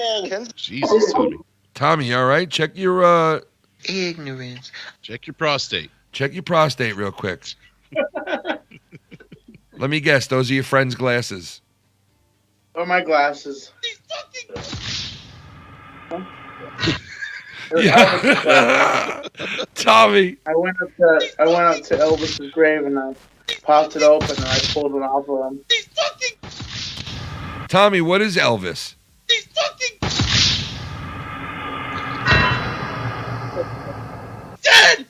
Jesus, Tommy. Tommy, you all right? Check your Ignorance. Check your prostate. Check your prostate real quick. Let me guess, those are your friend's glasses. Or my glasses. Yeah. Tommy. I went up to Elvis's grave and I popped it open and I pulled it off of him. Tommy, what is Elvis? Dead!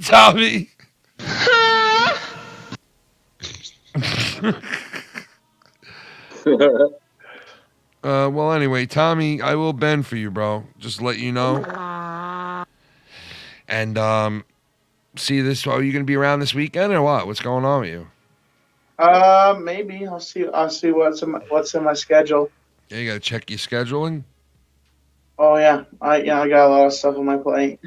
Tommy. Well, anyway, Tommy, I will bend for you, bro. Just to let you know. And see this. Are you gonna be around this weekend or what? What's going on with you? Maybe I'll see what's in my schedule. Yeah, you gotta check your scheduling. Oh yeah, I got a lot of stuff on my plate.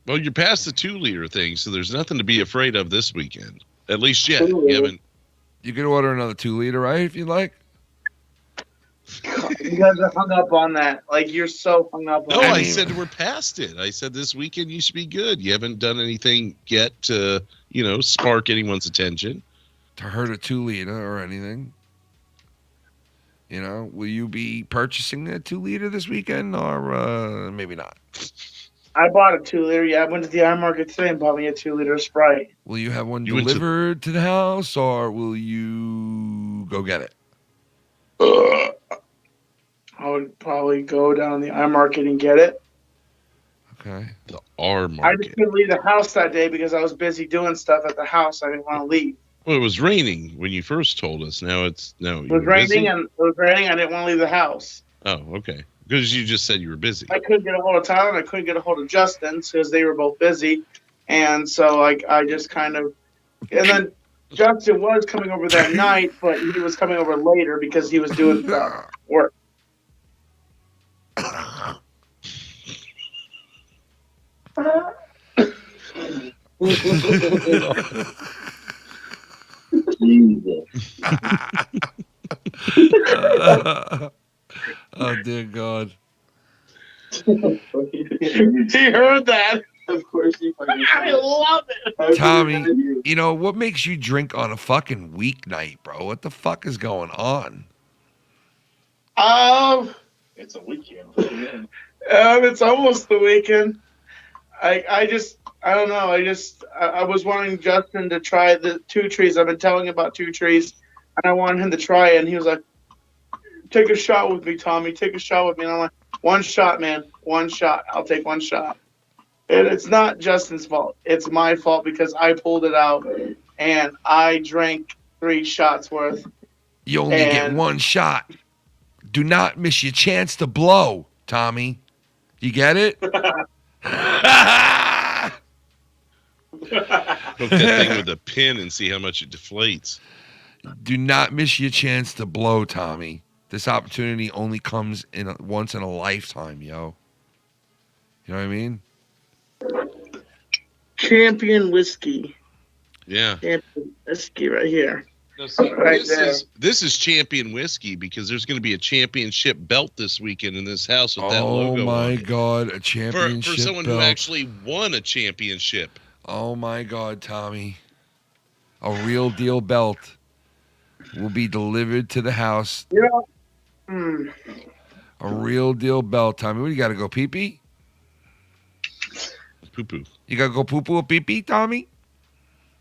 Well, you're past the 2-liter thing, so there's nothing to be afraid of this weekend. At least yet. 2 liter. You haven't. You could order another 2-liter, right? If you'd like. You guys are hung up on that. Like you're so hung up on No, that. I said we're past it. I said this weekend you should be good. You haven't done anything yet to, you know, spark anyone's attention. To hurt a 2-liter or anything. You know, will you be purchasing a 2-liter this weekend or maybe not? I bought a 2-liter. Yeah, I went to the iMarket today and bought me a 2-liter of Sprite. Will you have one You went delivered to the house or will you go get it? I would probably go down to the iMarket and get it. Okay. The R I just market. couldn't leave the house that day because I was busy doing stuff at the house. I didn't want to leave. Well, it was raining when you first told us. Now it's no. It was raining and I didn't want to leave the house. Oh, okay. Because you just said you were busy. I couldn't get a hold of Tyler and I couldn't get a hold of Justin because they were both busy. And so I just kind of, and then Justin was coming over that night, but he was coming over later because he was doing work. Oh dear God. He heard that. Of course you fucking I love it. Tommy, you know, what makes you drink on a fucking weeknight, bro? What the fuck is going on? It's a weekend. It's almost the weekend. I don't know. I was wanting Justin to try the 2 trees. I've been telling him about 2 trees, and I wanted him to try it. And he was like, "Take a shot with me, Tommy. Take a shot with me." And I'm like, "1 shot, man. 1 shot. I'll take 1 shot." And it's not Justin's fault. It's my fault because I pulled it out, and I drank 3 shots worth. You only get 1 shot. Do not miss your chance to blow, Tommy. You get it? Hook that thing with a pin and see how much it deflates. Do not miss your chance to blow, Tommy. This opportunity only comes once in a lifetime, yo. You know what I mean? Champion whiskey. Yeah. Champion whiskey right here. No, see, Right this is champion whiskey because there's going to be a championship belt this weekend in this house with that logo. Oh my on it. God, a championship for someone belt. who actually won a championship. Oh my God, Tommy. A real deal belt will be delivered to the house. Yeah. Mm. A real deal belt, Tommy. What do you got to go pee-pee? Poo-poo. You got to go poo-poo or pee-pee, Tommy?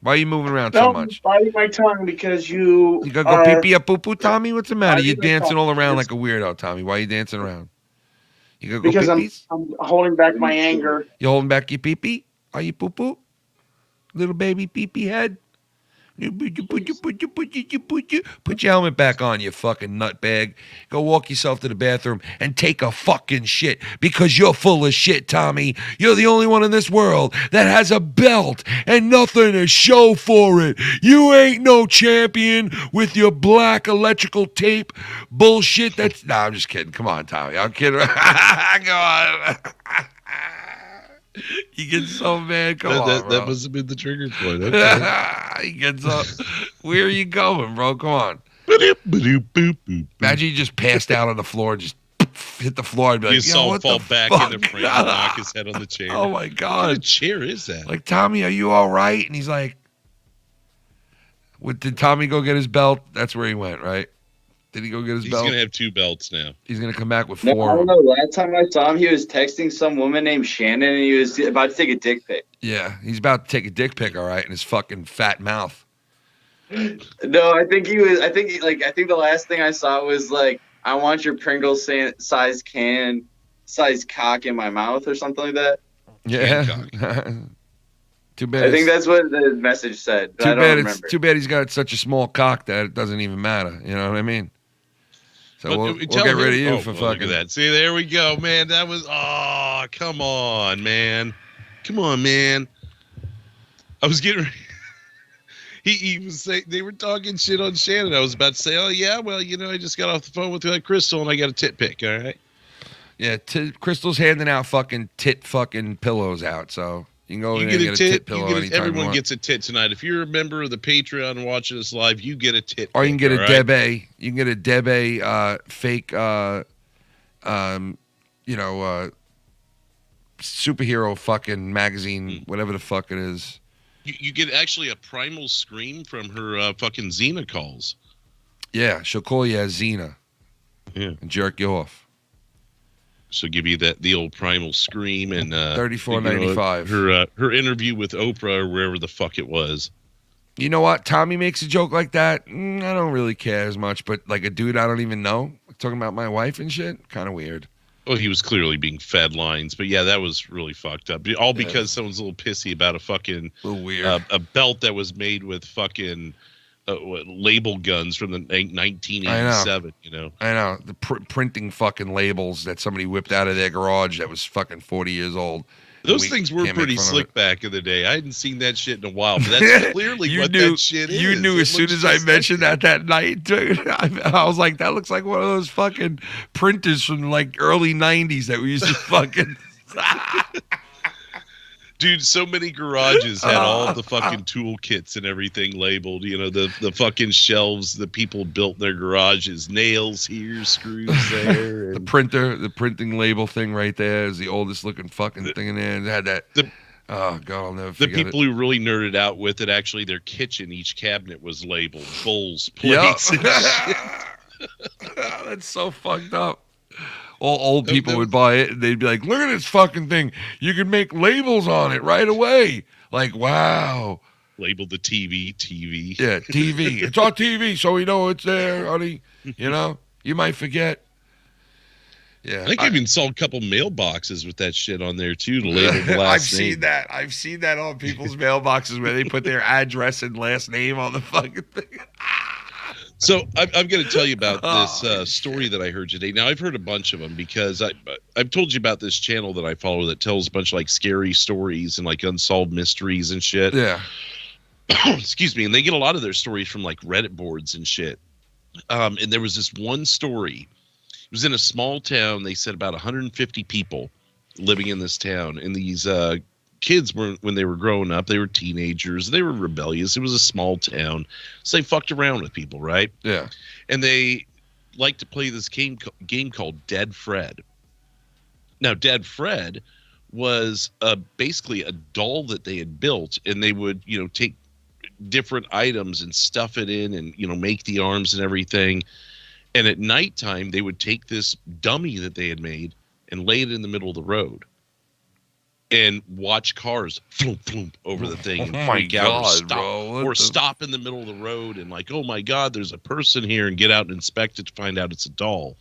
Why are you moving around so much? I'm biting my tongue because you got to go pee-pee or poo-poo, Tommy? What's the matter? You're biting my dancing tongue. all around like a weirdo, Tommy. Why are you dancing around? You got to go Because pee-pees? I'm holding back my anger. You holding back your pee-pee? Are you poo-poo? Little baby pee-pee head? Put your helmet back on, you fucking nutbag. Go walk yourself to the bathroom and take a fucking shit because you're full of shit, Tommy. You're the only one in this world that has a belt and nothing to show for it. You ain't no champion with your black electrical tape bullshit. Nah, I'm just kidding. Come on, Tommy. I'm kidding. Go on. You get so mad. Come on, bro. That must have been the trigger point. Okay. He gets up. Where are you going, bro? Come on. Imagine you just passed out on the floor and just hit the floor and be like, You saw him what fall the back fuck? in the frame and knock his head on the chair. Oh, my What God. kind of chair is that? Like, Tommy, are you all right? And he's like, did Tommy go get his belt? That's where he went, right? Did he go get his He's belt? going to have 2 belts now. He's going to come back with No, 4 I of don't them. know. Last time I saw him, he was texting some woman named Shannon, and he was about to take a dick pic. Yeah, he's about to take a dick pic, all right, in his fucking fat mouth. No, I think he was. I think the last thing I saw was like, "I want your Pringles size cock in my mouth" or something like that. Yeah. Too bad. I think that's what the message said. But I don't remember. Too bad he's got such a small cock that it doesn't even matter. You know what I mean? So we'll get rid of you for Look fucking at that. See, there we go, man. That was, come on, man. Come on, man. I was getting he was saying, they were talking shit on Shannon. I was about to say, oh, yeah, well, I just got off the phone with Crystal and I got a tit pic, all right? Yeah, Crystal's handing out fucking tit fucking pillows out, so you can go in there and get a tit pillow anytime you everyone want. gets a tit tonight. If you're a member of the Patreon and watching us live, you get a tit. Or you can get a all right? Deb A. You can get a Deb A fake, superhero fucking magazine, whatever the fuck it is. You get actually a primal scream from her fucking Xena calls. Yeah, she'll call you as Xena. Yeah. And jerk you off. She'll give you the old primal scream and $34.95. Her interview with Oprah or wherever the fuck it was. You know what? Tommy makes a joke like that. I don't really care as much, but like a dude I don't even know talking about my wife and shit, kind of weird. Well, he was clearly being fed lines, but yeah, that was really fucked up. All because someone's a little pissy about a fucking weird a belt that was made with fucking label guns from the 1987. I know the printing fucking labels that somebody whipped out of their garage that was fucking 40 years old. Those things were pretty slick back in the day. I hadn't seen that shit in a while, but that's clearly what that shit is. You knew as soon as I mentioned that night, dude. I was like, that looks like one of those fucking printers from like early 90s that we used to fucking... Dude, so many garages had all the fucking toolkits and everything labeled. The fucking shelves that people built in their garages. Nails here, screws there. And the printing label thing right there is the oldest looking fucking thing in there. And it had that. Oh, God, I'll never forget the people who really nerded out with it, actually, their kitchen, each cabinet was labeled. Bowls, plates, and shit. That's so fucked up. All old people would buy it, and they'd be like, look at this fucking thing. You can make labels on it right away. Like, wow. Label the TV. Yeah, TV. It's on TV, so we know it's there, honey. You might forget. Yeah, I think I even saw a couple mailboxes with that shit on there, too, to label the last name. I've seen that on people's mailboxes where they put their address and last name on the fucking thing. So I'm going to tell you about this story that I heard today. Now, I've heard a bunch of them because I've told you about this channel that I follow that tells a bunch of like scary stories and like unsolved mysteries and shit. Yeah. Excuse me. And they get a lot of their stories from like Reddit boards and shit. And there was this one story. It was in a small town. They said about 150 people. living in this town, and these kids were, when they were growing up, they were teenagers, they were rebellious. It was a small town, so they fucked around with people, right? Yeah. And they like to play this game called Dead Fred. Now, Dead Fred was basically a doll that they had built, and they would, take different items and stuff it in and, make the arms and everything. And at nighttime, they would take this dummy that they had made and lay it in the middle of the road and watch cars floom, floom, over the thing and freak out, or stop in the middle of the road and like, oh my God, there's a person here, and get out and inspect it to find out it's a doll.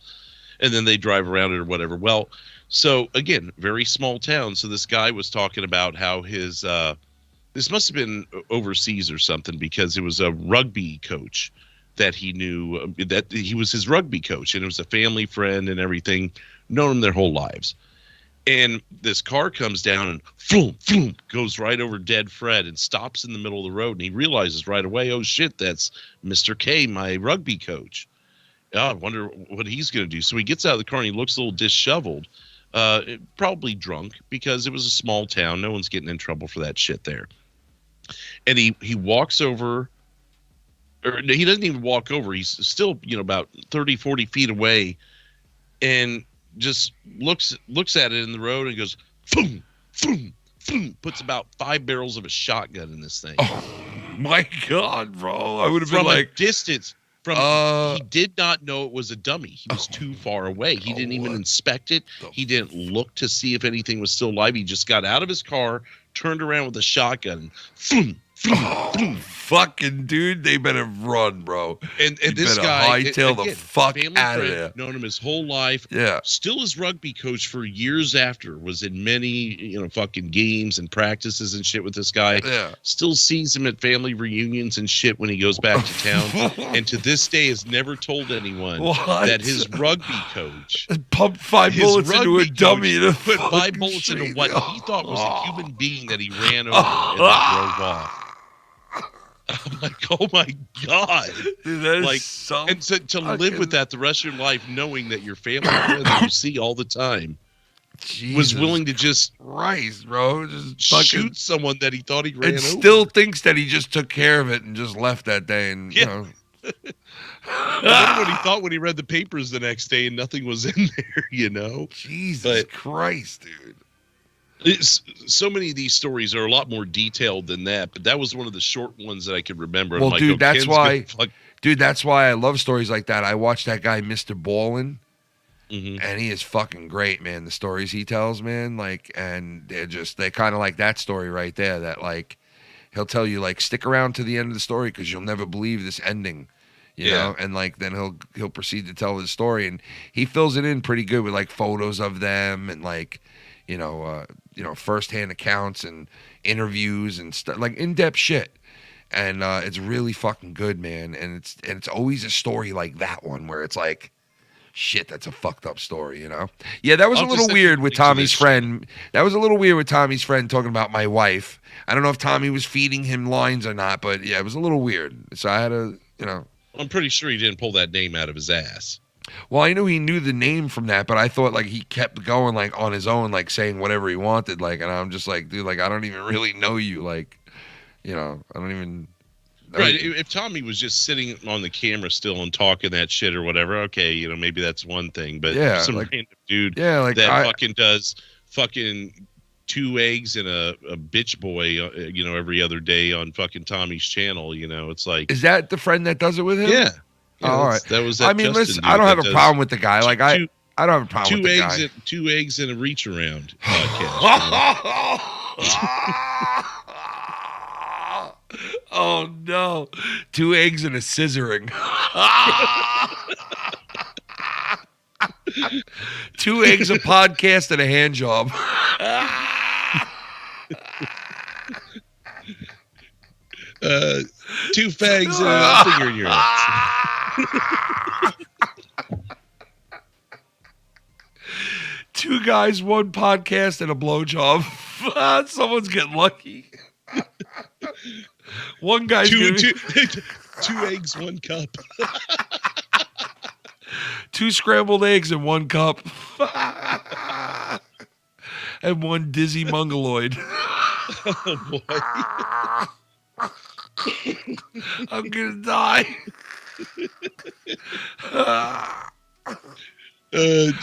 And then they drive around it or whatever. Well, so again, very small town. So this guy was talking about how his, this must have been overseas or something, because it was a rugby coach that he knew, that he was his rugby coach, and it was a family friend and everything, known him their whole lives. And this car comes down and floom, floom, goes right over Dead Fred and stops in the middle of the road. And he realizes right away, oh shit, that's Mr. K, my rugby coach. Oh, I wonder what he's going to do. So he gets out of the car and he looks a little disheveled, probably drunk, because it was a small town. No one's getting in trouble for that shit there. And he walks over, or he doesn't even walk over. He's still, about 30, 40 feet away, and just looks at it in the road and goes, boom, boom, boom, puts about 5 barrels of a shotgun in this thing. Oh my God, bro. I would have been from like, a distance. He did not know it was a dummy. He was too far away. He didn't even inspect it. He didn't look to see if anything was still alive. He just got out of his car, turned around with a shotgun, boom, boom, fucking dude, they better run, bro. And this guy, hightail the fuck out of there. Known him his whole life. Yeah. Still his rugby coach for years after. Was in many, fucking games and practices and shit with this guy. Yeah. Still sees him at family reunions and shit when he goes back to town. And to this day has never told anyone that his rugby coach pumped 5 bullets into a dummy. Put 5 bullets into what he thought was a human being that he ran over and drove off. I'm like, oh my God. Dude, that is like, so and to live with that the rest of your life, knowing that your family friend that you see all the time was willing to just Christ, bro. Just shoot someone that he thought he ran over. And still thinks that he just took care of it and just left that day. And, I wonder what he thought when he read the papers the next day and nothing was in there, Jesus Christ, dude. So many of these stories are a lot more detailed than that, but that was one of the short ones that I could remember. Well, like, dude, that's why. Dude, that's why I love stories like that. I watched that guy, Mr. Ballin, and he is fucking great, man. The stories he tells, man, and they're kind of like that story right there. That he'll tell you stick around to the end of the story because you'll never believe this ending. You know, and then he'll proceed to tell his story, and he fills it in pretty good with photos of them and firsthand accounts and interviews and stuff, in-depth shit. And it's really fucking good, man. And it's always a story like that one where it's like, shit, that's a fucked up story, Yeah, that was a little weird with Tommy's friend. That was a little weird with Tommy's friend talking about my wife. I don't know if Tommy was feeding him lines or not, but yeah, it was a little weird. So I had to, I'm pretty sure he didn't pull that name out of his ass. Well, I knew he knew the name from that, but I thought he kept going on his own, saying whatever he wanted, and I'm just dude, I don't even really know you, I don't even. Right. If Tommy was just sitting on the camera still and talking that shit or whatever, okay, maybe that's one thing. But some random dude that fucking does fucking 2 eggs and a bitch boy, every other day on fucking Tommy's channel, it's like. Is that the friend that does it with him? Yeah. All right. That was. That listen, I don't have a problem with the guy. I don't have a problem with the guy. 2 eggs and a reach around podcast. Oh no! 2 eggs and a scissoring. 2 eggs, a podcast, and a hand job. 2 fags and a finger in your ass. 2 guys, 1 podcast, and a blowjob. Someone's getting lucky. 1 guy's 2 eggs, 1 cup. 2 scrambled eggs in 1 cup. and one dizzy mongoloid. Oh boy. I'm gonna die. Dude.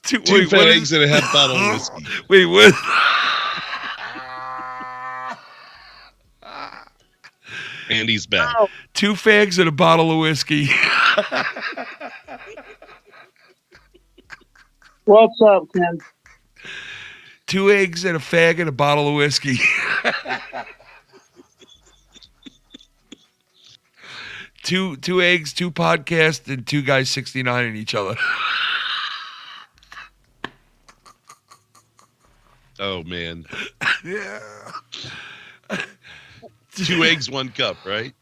Two Wait, what fags is- and a half bottle of whiskey. Wait, what? Andy's back. 2 fags and a bottle of whiskey. What's up, Ken? 2 eggs and a fag and a bottle of whiskey. two eggs, 2 podcasts, and 2 guys 69 in each other. Oh man. Yeah. 2 eggs, 1 cup, right?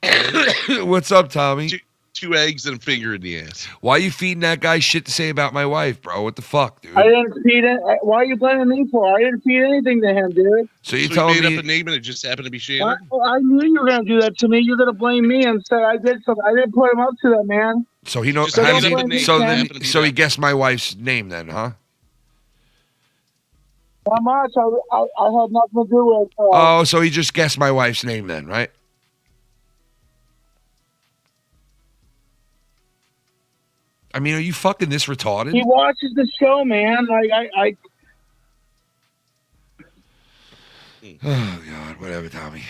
What's up, Tommy? 2 eggs and a finger in the ass. Why you feeding that guy shit to say about my wife, bro? What the fuck, dude? I didn't feed it. Why are you blaming me for? I didn't feed anything to him, dude. So you So you telling made me up a name and it just happened to be I, Shannon? I knew you were gonna do that to me. You're gonna blame me and say I did something. I didn't put him up to that, man. so he knows Just how made does up a he, name so that then, happened to be so he that. guessed my wife's name then, huh? Not much. I had nothing to do with. Oh, so he just guessed my wife's name then, right? I mean, are you fucking this retarded? He watches the show, man. I Oh God, whatever, Tommy.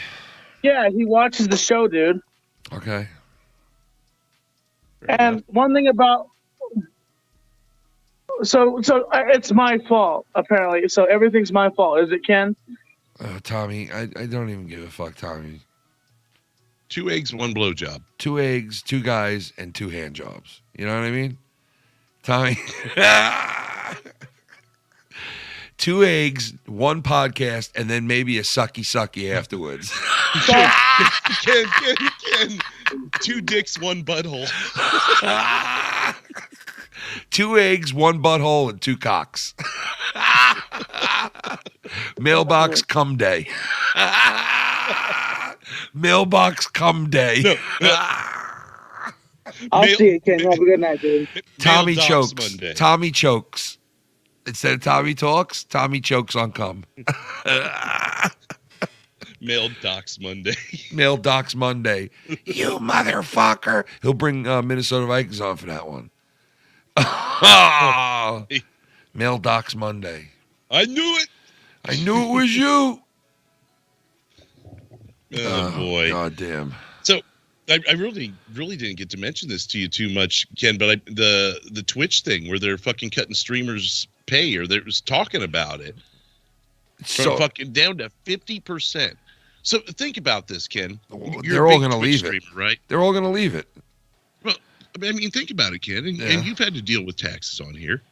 yeah, he watches the show, dude. Okay. And one thing about so it's my fault apparently. So everything's my fault, is it, Ken? Tommy, I don't even give a fuck, Tommy. 2 eggs, 1 blowjob. 2 eggs, 2 guys, and 2 hand jobs. You know what I mean? Tommy. 2 eggs, 1 podcast, and then maybe a sucky afterwards. Ken. 2 dicks, 1 butthole. 2 eggs, 1 butthole, and 2 cocks. Mailbox cum day. Mailbox cum day. I'll see you, Ken. Have a good night, dude. Tommy Mail chokes. Docs Monday. Tommy chokes. Instead of Tommy talks, Tommy chokes on cum. Mail Docs Monday. Mail Docs Monday. You motherfucker. He'll bring Minnesota Vikings on for that one. Mail Docs Monday. I knew it. I knew it was you. Oh boy. God damn. So I really didn't get to mention this to you too much, Ken, but the Twitch thing where they're fucking cutting streamers' pay, or they was talking about it from fucking down to 50%. So think about this, Ken. They're all going to leave it, right? They're all going to leave it. Well, I mean, think about it, Ken, and you've had to deal with taxes on here.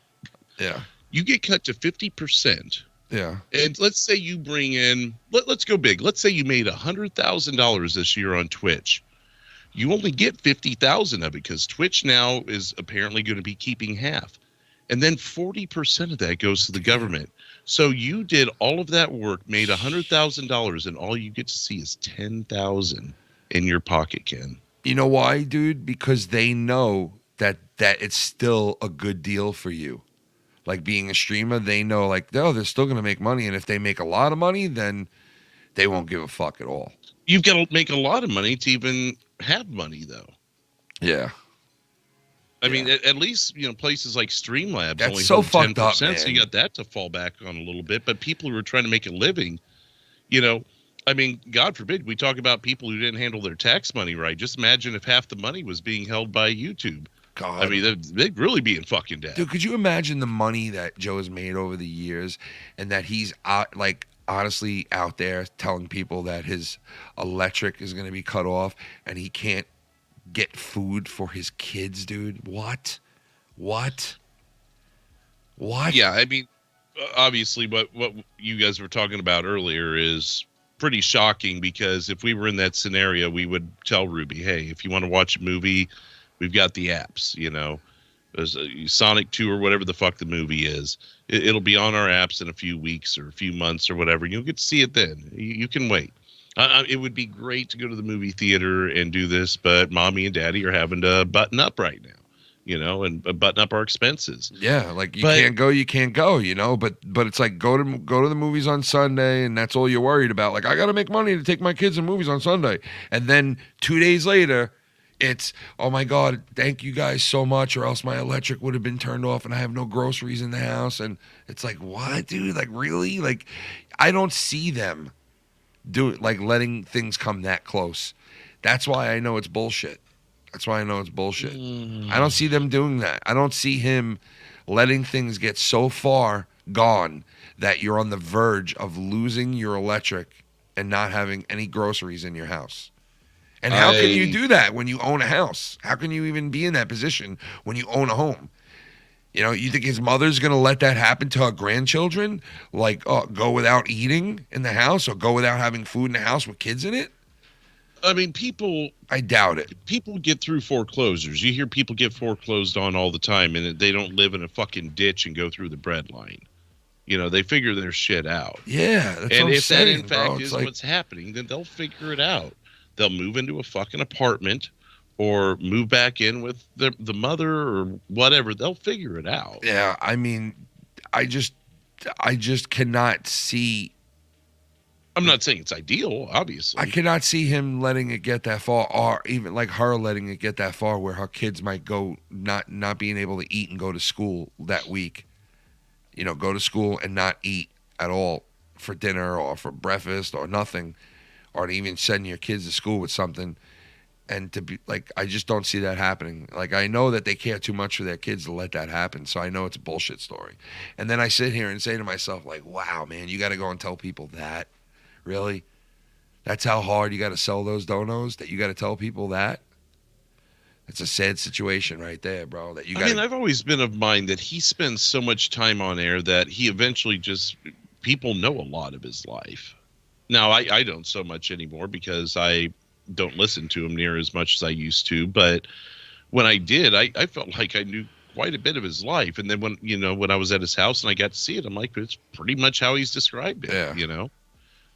Yeah. You get cut to 50%. Yeah. And let's say you bring in, let's go big. Let's say you made $100,000 this year on Twitch. You only get 50,000 of it because Twitch now is apparently going to be keeping half. And then 40% of that goes to the government. So you did all of that work, made $100,000, and all you get to see is 10,000 in your pocket, Ken. You know why, dude? Because they know that it's still a good deal for you. Like being a streamer, they know like, no, they're still going to make money. And if they make a lot of money, then they won't give a fuck at all. You've got to make a lot of money to even have money, though. Yeah. I mean, at least, places like Streamlabs That's only so hold fucked 10%, up, so man. you got that to fall back on a little bit. But people who are trying to make a living, I mean, God forbid, we talk about people who didn't handle their tax money right. Just imagine if half the money was being held by YouTube. God. I mean, they'd really be in fucking debt. Dude, could you imagine the money that Joe has made over the years and that he's honestly out there telling people that his electric is going to be cut off and he can't get food for his kids, dude? What? Yeah, I mean, obviously what you guys were talking about earlier is pretty shocking, because if we were in that scenario, we would tell Ruby, hey, if you want to watch a movie, we've got the apps, There's a Sonic 2 or whatever the fuck the movie is. It'll be on our apps in a few weeks or a few months or whatever. You'll get to see it then. You can wait. It would be great to go to the movie theater and do this, but mommy and daddy are having to button up right now. and button up our expenses. Yeah, like you can't go, but it's like go to the movies on Sunday and that's all you're worried about. Like I got to make money to take my kids to movies on Sunday. And then 2 days later, it's, oh my God, thank you guys so much, or else my electric would have been turned off and I have no groceries in the house. And it's like, what, dude? Like really? Like I don't see them letting things come that close. That's why I know it's bullshit. I don't see them doing that. I don't see him letting things get so far gone that you're on the verge of losing your electric and not having any groceries in your house. And how can you do that when you own a house? How can you even be in that position when you own a home? You think his mother's going to let that happen to her grandchildren? Like, go without eating in the house or go without having food in the house with kids in it? I mean, I doubt it. People get through foreclosures. You hear people get foreclosed on all the time, and they don't live in a fucking ditch and go through the bread line. They figure their shit out. Yeah, that's and what I'm if saying, that in fact is like, what's happening, then they'll figure it out. They'll move into a fucking apartment or move back in with the mother or whatever. They'll figure it out. Yeah, I mean, I just cannot see. I'm not saying it's ideal, obviously. I cannot see him letting it get that far, or even like her letting it get that far where her kids might go not being able to eat and go to school that week. Go to school and not eat at all for dinner or for breakfast or nothing, or to even send your kids to school with something. And to be like, I just don't see that happening. Like, I know that they care too much for their kids to let that happen. So I know it's a bullshit story. And then I sit here and say to myself, like, wow, man, you got to go and tell people that. Really? That's how hard you got to sell those donos, that you got to tell people that? It's a sad situation right there, bro. That you got. I mean, I've always been of mind that he spends so much time on air that he eventually people know a lot of his life. Now, I don't so much anymore because I don't listen to him near as much as I used to. But when I did, I felt like I knew quite a bit of his life. And then when I was at his house and I got to see it, I'm like, it's pretty much how he's described it,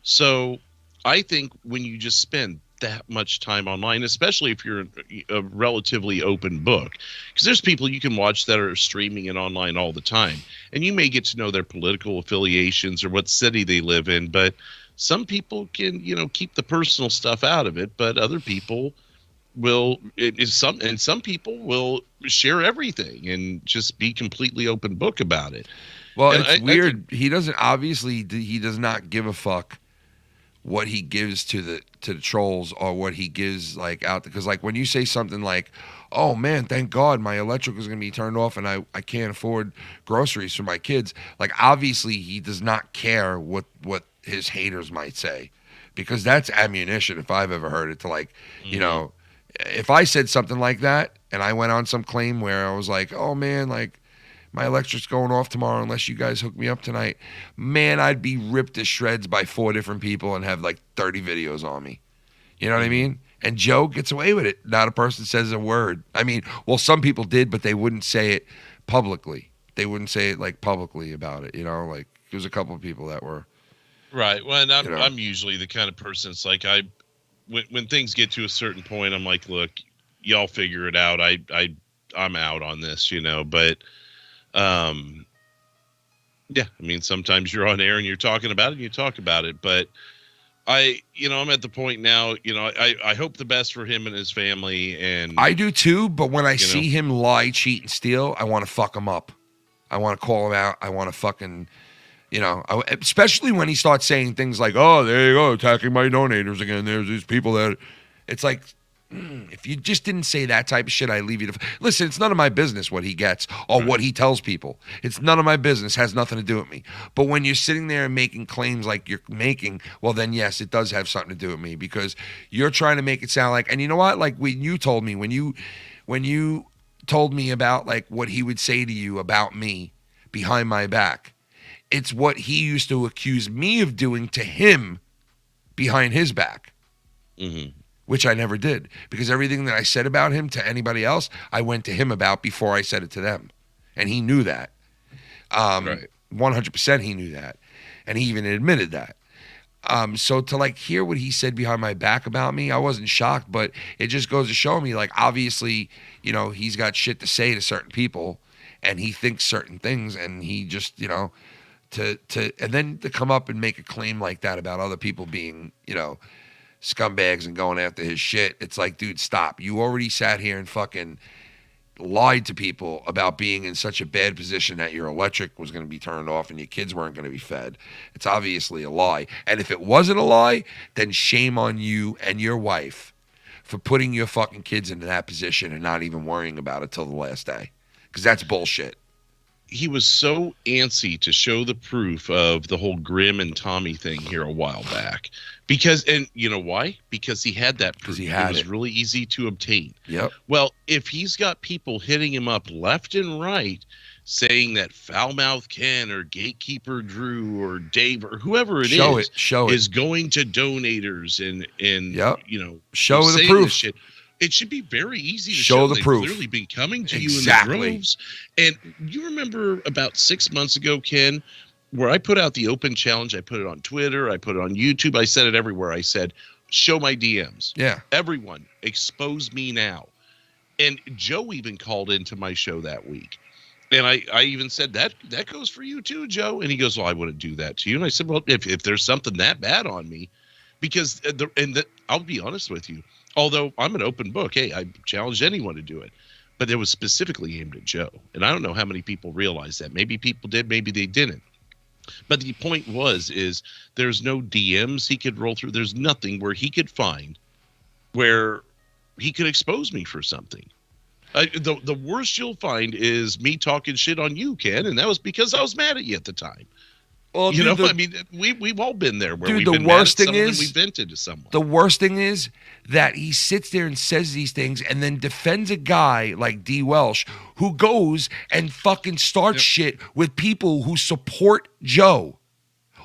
So I think when you just spend that much time online, especially if you're a relatively open book, because there's people you can watch that are streaming it online all the time, and you may get to know their political affiliations or what city they live in, but some people can, keep the personal stuff out of it, but other people will, some people will share everything and just be completely open book about it. Well, and it's weird. He does not give a fuck what he gives to the trolls or what he gives like out, because like when you say something like, oh man, thank God my electric is going to be turned off and I can't afford groceries for my kids, like obviously he does not care what his haters might say, because that's ammunition if I've ever heard it, to like, if I said something like that and I went on some claim where I was like, oh man, like my electric's going off tomorrow unless you guys hook me up tonight, man, I'd be ripped to shreds by 4 different people and have like 30 videos on me. You know what I mean? And Joe gets away with it. Not a person says a word. I mean, well, some people did, but they wouldn't say it publicly. They wouldn't say it like publicly about it. Like there's a couple of people that were. Right. Well, and I'm usually the kind of person that's like, when things get to a certain point, I'm like, look, y'all figure it out. I'm out on this, but yeah, I mean, sometimes you're on air and you're talking about it and you talk about it, but I'm at the point now, I hope the best for him and his family, and I do too, but when I see him lie, cheat, and steal, I want to fuck him up. I want to call him out. I want to fucking, especially when he starts saying things like, oh, there you go, attacking my donators again. There's these people that, it's like, if you just didn't say that type of shit, I leave you to listen. It's none of my business what he gets or what he tells people. It's none of my business. Has nothing to do with me. But when you're sitting there and making claims like you're making, well, then yes, it does have something to do with me, because you're trying to make it sound like. And you know what? Like when you told me when you told me about like what he would say to you about me behind my back, it's what he used to accuse me of doing to him behind his back. Mm-hmm. Which I never did, because everything that I said about him to anybody else, I went to him about before I said it to them. And he knew that. Right. 100% he knew that. And he even admitted that. So to like hear what he said behind my back about me, I wasn't shocked, but it just goes to show me, like, obviously, you know, he's got shit to say to certain people, and he thinks certain things, and he just, you know, and then to come up and make a claim like that about other people being, you know, scumbags and going after his shit. It's like, dude, stop. You already sat here and fucking lied to people about being in such a bad position that your electric was going to be turned off and your kids weren't going to be fed. It's obviously a lie. And if it wasn't a lie, then shame on you and your wife for putting your fucking kids into that position and not even worrying about it till the last day. Because that's bullshit. He was so antsy to show the proof of the whole Grimm and Tommy thing here a while back. Because, and you know why? Because he had that proof. It was really easy to obtain. Yep. Well, if he's got people hitting him up left and right saying that Foulmouth Ken or Gatekeeper Drew or Dave or whoever it is going to donators and you know, show the saying proof. this shit, it should be very easy to show the They've proof. Clearly been coming to you in the droves. And you remember about 6 months ago, Ken, where I put out the open challenge. I put it on Twitter. I put it on YouTube. I said it everywhere. I said, show my DMs. Yeah. Everyone, expose me now. And Joe even called into my show that week. And I even said, that goes for you too, Joe. And he goes, well, I wouldn't do that to you. And I said, well, if there's something that bad on me, because I'll be honest with you, although I'm an open book, hey, I challenged anyone to do it. But it was specifically aimed at Joe. And I don't know how many people realize that. Maybe people did, maybe they didn't. But the point is there's no DMs he could roll through. There's nothing where he could find where he could expose me for something. The worst you'll find is me talking shit on you, Ken, and that was because I was mad at you at the time. Well, you dude, know, I mean, we've all been there where dude, we've the been worst mad at thing someone is and we vented to someone. The worst thing is that he sits there and says these things and then defends a guy like D. Welsh who goes and fucking starts shit with people who support Joe.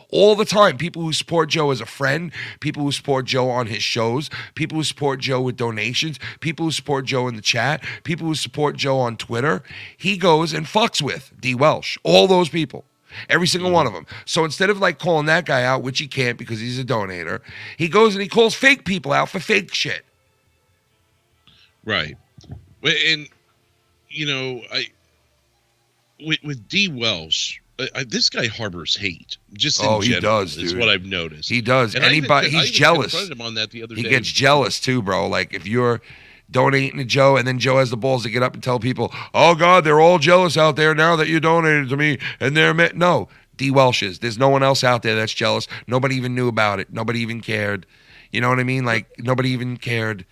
All the time, people who support Joe as a friend, people who support Joe on his shows, people who support Joe with donations, people who support Joe in the chat, people who support Joe on Twitter. He goes and fucks with D. Welsh. All those people. Every single one of them. So instead of like calling that guy out, which he can't because he's a donator, he goes and he calls fake people out for fake shit. Right. And, you know, with D. Welsh, this guy harbors hate. Just in general, he does, is dude. what I've noticed. He does. And He's jealous. Confronted him on that the other day. He gets jealous too, bro. Like if you're donating to Joe and then Joe has the balls to get up and tell people, oh God, they're all jealous out there now that you donated to me and they're no, D. Welsh is. There's no one else out there that's jealous. Nobody even knew about it. Nobody even cared. You know what I mean? Like nobody even cared.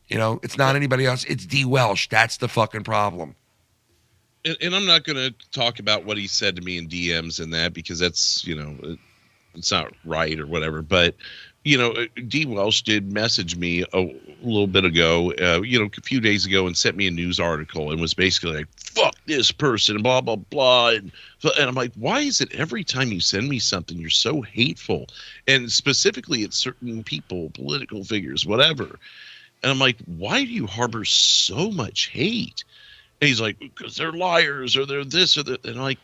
You know, it's not anybody else. It's D. Welsh. That's the fucking problem. And I'm not going to talk about what he said to me in DMs and that because that's, you know, it's not right or whatever. But, you know, D. Welsh did message me a little bit ago, you know, a few days ago and sent me a news article and was basically like, fuck this person, blah, blah, blah. And I'm like, why is it every time you send me something, you're so hateful? And specifically at certain people, political figures, whatever. And I'm like, why do you harbor so much hate? And he's like, because they're liars or they're this or that. And I'm like,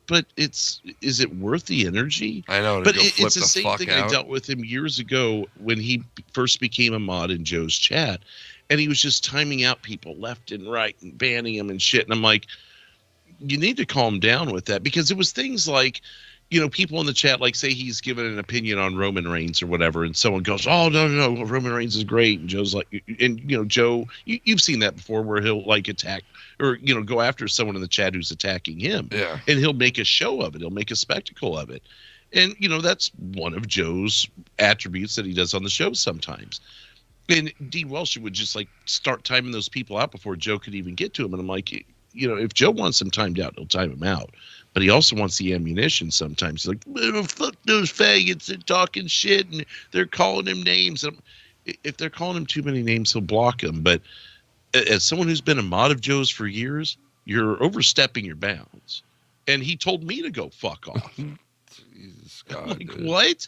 but is it worth the energy? I know. But it's the same thing I dealt with him years ago when he first became a mod in Joe's chat. And he was just timing out people left and right and banning them and shit. And I'm like, you need to calm down with that because it was things like, you know, people in the chat, like say he's given an opinion on Roman Reigns or whatever, and someone goes, oh, no, Roman Reigns is great. And Joe's like, and, you know, Joe, you've seen that before where he'll like attack or, you know, go after someone in the chat who's attacking him. Yeah. And he'll make a show of it. He'll make a spectacle of it. And, you know, that's one of Joe's attributes that he does on the show sometimes. And D. Welsh would just like start timing those people out before Joe could even get to him. And I'm like, you know, if Joe wants them timed out, he'll time them out. But he also wants the ammunition sometimes. He's like, oh, fuck those faggots. They're talking shit and they're calling him names. And if they're calling him too many names, he'll block them. But as someone who's been a mod of Joe's for years, you're overstepping your bounds. And he told me to go fuck off. Jesus God, like, dude. what?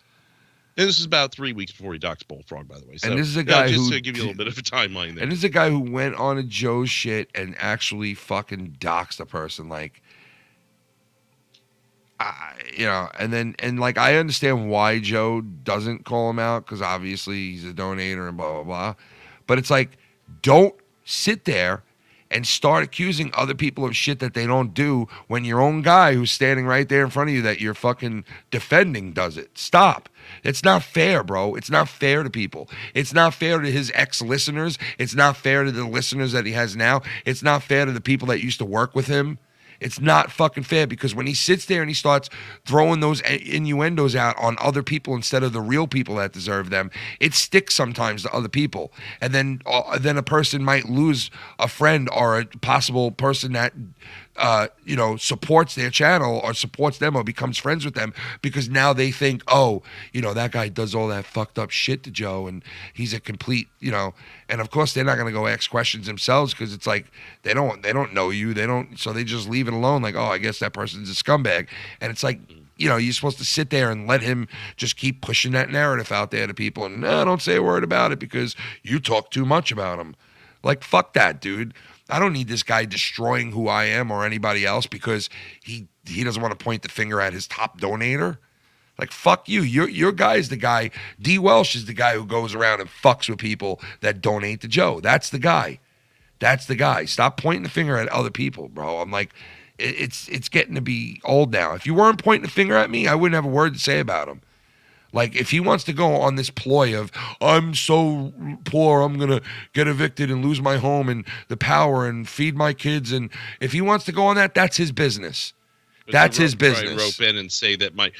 And this is about 3 weeks before he doxed Bullfrog, by the way. So, and this is a guy just who to give you a little bit of a timeline there. And this is a guy who went on a Joe's shit and actually fucking doxed a person. Like, and like I understand why Joe doesn't call him out because obviously he's a donator and blah blah blah, but it's like don't sit there and start accusing other people of shit that they don't do when your own guy who's standing right there in front of you that you're fucking defending does it. Stop. It's not fair, bro. It's not fair to people. It's not fair to his ex-listeners. It's not fair to the listeners that he has now. It's not fair to the people that used to work with him. It's not fucking fair because when he sits there and he starts throwing those innuendos out on other people instead of the real people that deserve them, it sticks sometimes to other people. And then a person might lose a friend or a possible person that supports their channel or supports them or becomes friends with them because now they think, oh, that guy does all that fucked up shit to Joe and he's a complete, and of course they're not going to go ask questions themselves because it's like they don't know you. So they just leave it alone like, oh, I guess that person's a scumbag. And it's like, you're supposed to sit there and let him just keep pushing that narrative out there to people and no, don't say a word about it because you talk too much about him. Like, fuck that, dude. I don't need this guy destroying who I am or anybody else because he doesn't want to point the finger at his top donator. Like, fuck you. Your guy's the guy. D. Welsh is the guy who goes around and fucks with people that donate to Joe. That's the guy. That's the guy. Stop pointing the finger at other people, bro. I'm like, it's getting to be old now. If you weren't pointing the finger at me, I wouldn't have a word to say about him. Like, if he wants to go on this ploy of, I'm so poor, I'm going to get evicted and lose my home and the power and feed my kids. And if he wants to go on that, that's his business. That's his business. Try rope in and say that my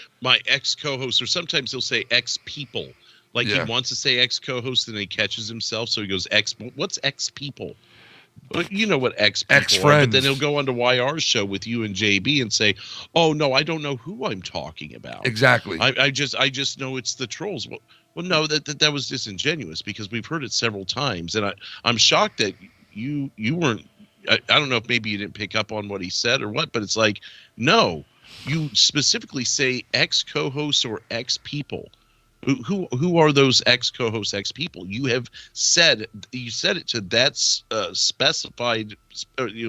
ex-co-host, or sometimes he'll say ex-people. Like he wants to say ex-co-host and then he catches himself. So he goes, what's ex-people? Well, you know what ex-people are, but then he'll go on to YR's show with you and JB and say, oh, no, I don't know who I'm talking about. Exactly. I just know it's the trolls. Well, no, that was disingenuous because we've heard it several times. And I'm shocked that you weren't, I don't know if maybe you didn't pick up on what he said or what, but it's like, no, you specifically say ex-co-hosts or ex-people. Who are those ex-co-hosts, ex-people? You said it to that specified,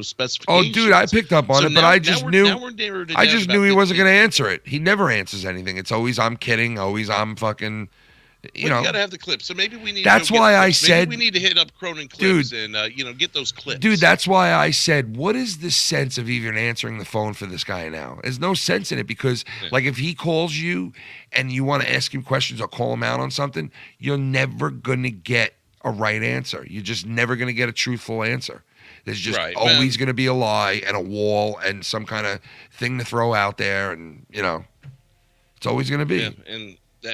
specification. Oh, dude, I picked up on it, but I just knew he wasn't going to answer it. He never answers anything. It's always I'm kidding. Always I'm fucking. You got to have the clips. So maybe we need. That's why I said we need to hit up Cronin clips and get those clips. Dude, that's why I said, what is the sense of even answering the phone for this guy now? There's no sense in it because, like, if he calls you and you want to ask him questions or call him out on something, you're never gonna get a right answer. You're just never gonna get a truthful answer. There's just always gonna be a lie and a wall and some kind of thing to throw out there, and it's always gonna be. Yeah,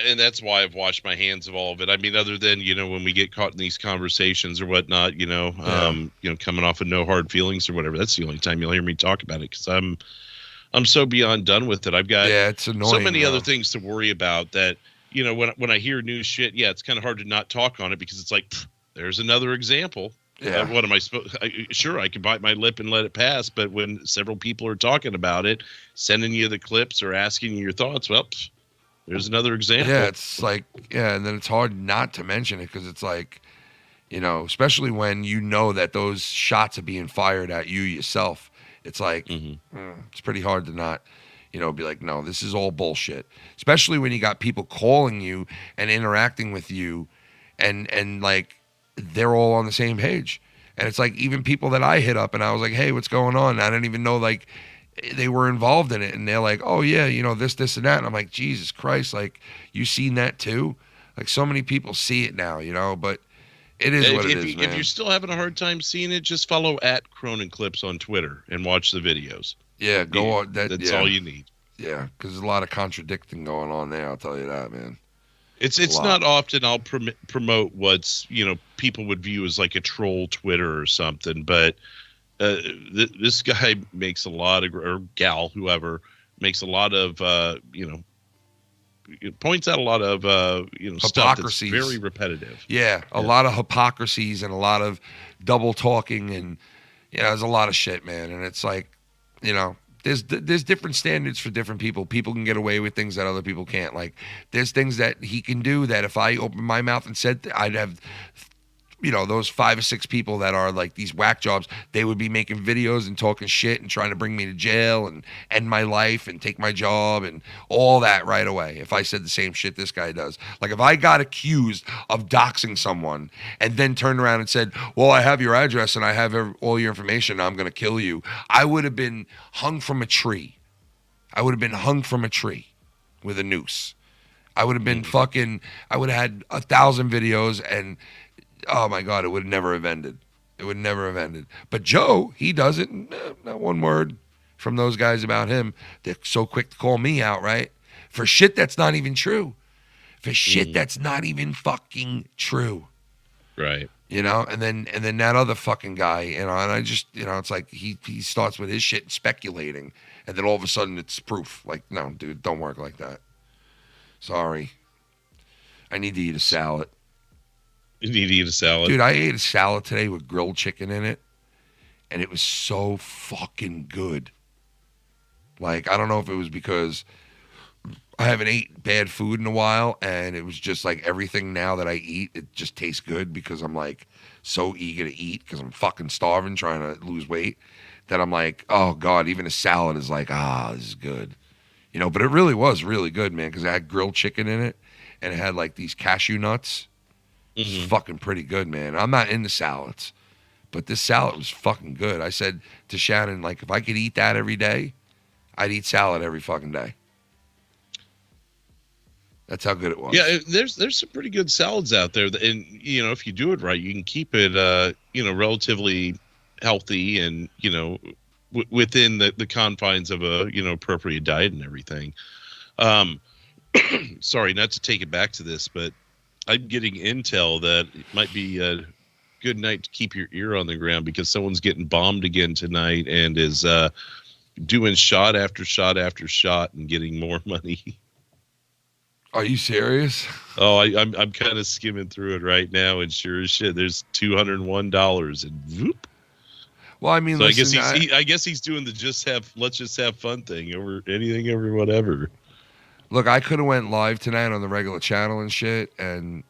and that's why I've washed my hands of all of it. I mean, other than, when we get caught in these conversations or whatnot, coming off of no hard feelings or whatever, that's the only time you'll hear me talk about it because I'm so beyond done with it. I've got it's annoying, so many other things to worry about that, when I hear new shit, it's kind of hard to not talk on it because it's like, there's another example. Yeah. What am I supposed? Sure, I can bite my lip and let it pass, but when several people are talking about it, sending you the clips or asking you your thoughts, well, there's another example. Yeah, it's like, and then it's hard not to mention it because it's like, especially when that those shots are being fired at you yourself. It's like, it's pretty hard to not, be like, no, this is all bullshit. Especially when you got people calling you and interacting with you and like, they're all on the same page. And it's like, even people that I hit up and I was like, hey, what's going on? I didn't even know, like, they were involved in it, and they're like, oh yeah, this and that, and I'm like, Jesus Christ, like, you seen that too? Like, so many people see it now, but it is what it is, man. If you're still having a hard time seeing it, just follow @Cronin Clips on Twitter and watch the videos. Yeah, go on. That's all you need. Yeah, because there's a lot of contradicting going on there, I'll tell you that, man. It's not often I'll promote what's, people would view as like a troll Twitter or something, but this guy makes a lot of, or gal, whoever, makes a lot of, points out a lot of, stuff that's very repetitive. Yeah, a lot of hypocrisies and a lot of double talking, and there's a lot of shit, man. And it's like, there's different standards for different people. People can get away with things that other people can't. Like, there's things that he can do that if I opened my mouth and said, I'd have those 5 or 6 people that are like these whack jobs, they would be making videos and talking shit and trying to bring me to jail and end my life and take my job and all that right away. If I said the same shit this guy does, like if I got accused of doxing someone and then turned around and said, well, I have your address and I have all your information, I'm going to kill you, I would have been hung from a tree. I would have been hung from a tree with a noose. I would have been I would have had 1,000 videos and oh my God, it would never have ended. It would never have ended. But Joe, he doesn't. Not one word from those guys about him. They're so quick to call me out, right? For shit that's not even true. For shit that's not even fucking true. Right. And then that other fucking guy, and I just, it's like he starts with his shit speculating, and then all of a sudden it's proof. Like, no, dude, don't work like that. Sorry. I need to eat a salad. You need to eat a salad. Dude, I ate a salad today with grilled chicken in it, and it was so fucking good. Like, I don't know if it was because I haven't ate bad food in a while, and it was just like everything now that I eat, it just tastes good because I'm like so eager to eat because I'm fucking starving trying to lose weight that I'm like, oh God, even a salad is like, this is good. But it really was really good, man, because it had grilled chicken in it, and it had like these cashew nuts. It's fucking pretty good, man. I'm not into salads, but this salad was fucking good. I said to Shannon, like, if I could eat that every day, I'd eat salad every fucking day. That's how good it was. Yeah, there's some pretty good salads out there, and if you do it right, you can keep it relatively healthy and within the confines of a appropriate diet and everything. Sorry, not to take it back to this, but I'm getting intel that it might be a good night to keep your ear on the ground because someone's getting bombed again tonight and is doing shot after shot after shot and getting more money. Are you serious? Oh, I'm kind of skimming through it right now, and sure as shit, there's $201 and whoop. Well, I mean, so listen, I guess he's doing the let's just have fun thing over anything, over whatever. Look, I could have went live tonight on the regular channel and shit, and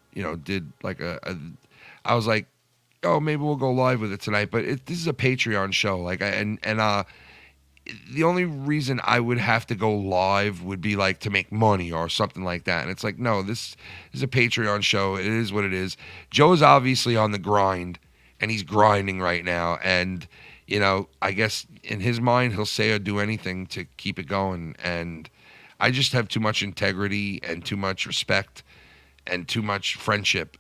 did like I was like, oh, maybe we'll go live with it tonight, but this is a Patreon show, like, the only reason I would have to go live would be like to make money or something like that, and it's like, no, this is a Patreon show. It is what it is. Joe's obviously on the grind, and he's grinding right now, and I guess in his mind he'll say or do anything to keep it going, and I just have too much integrity and too much respect and too much friendship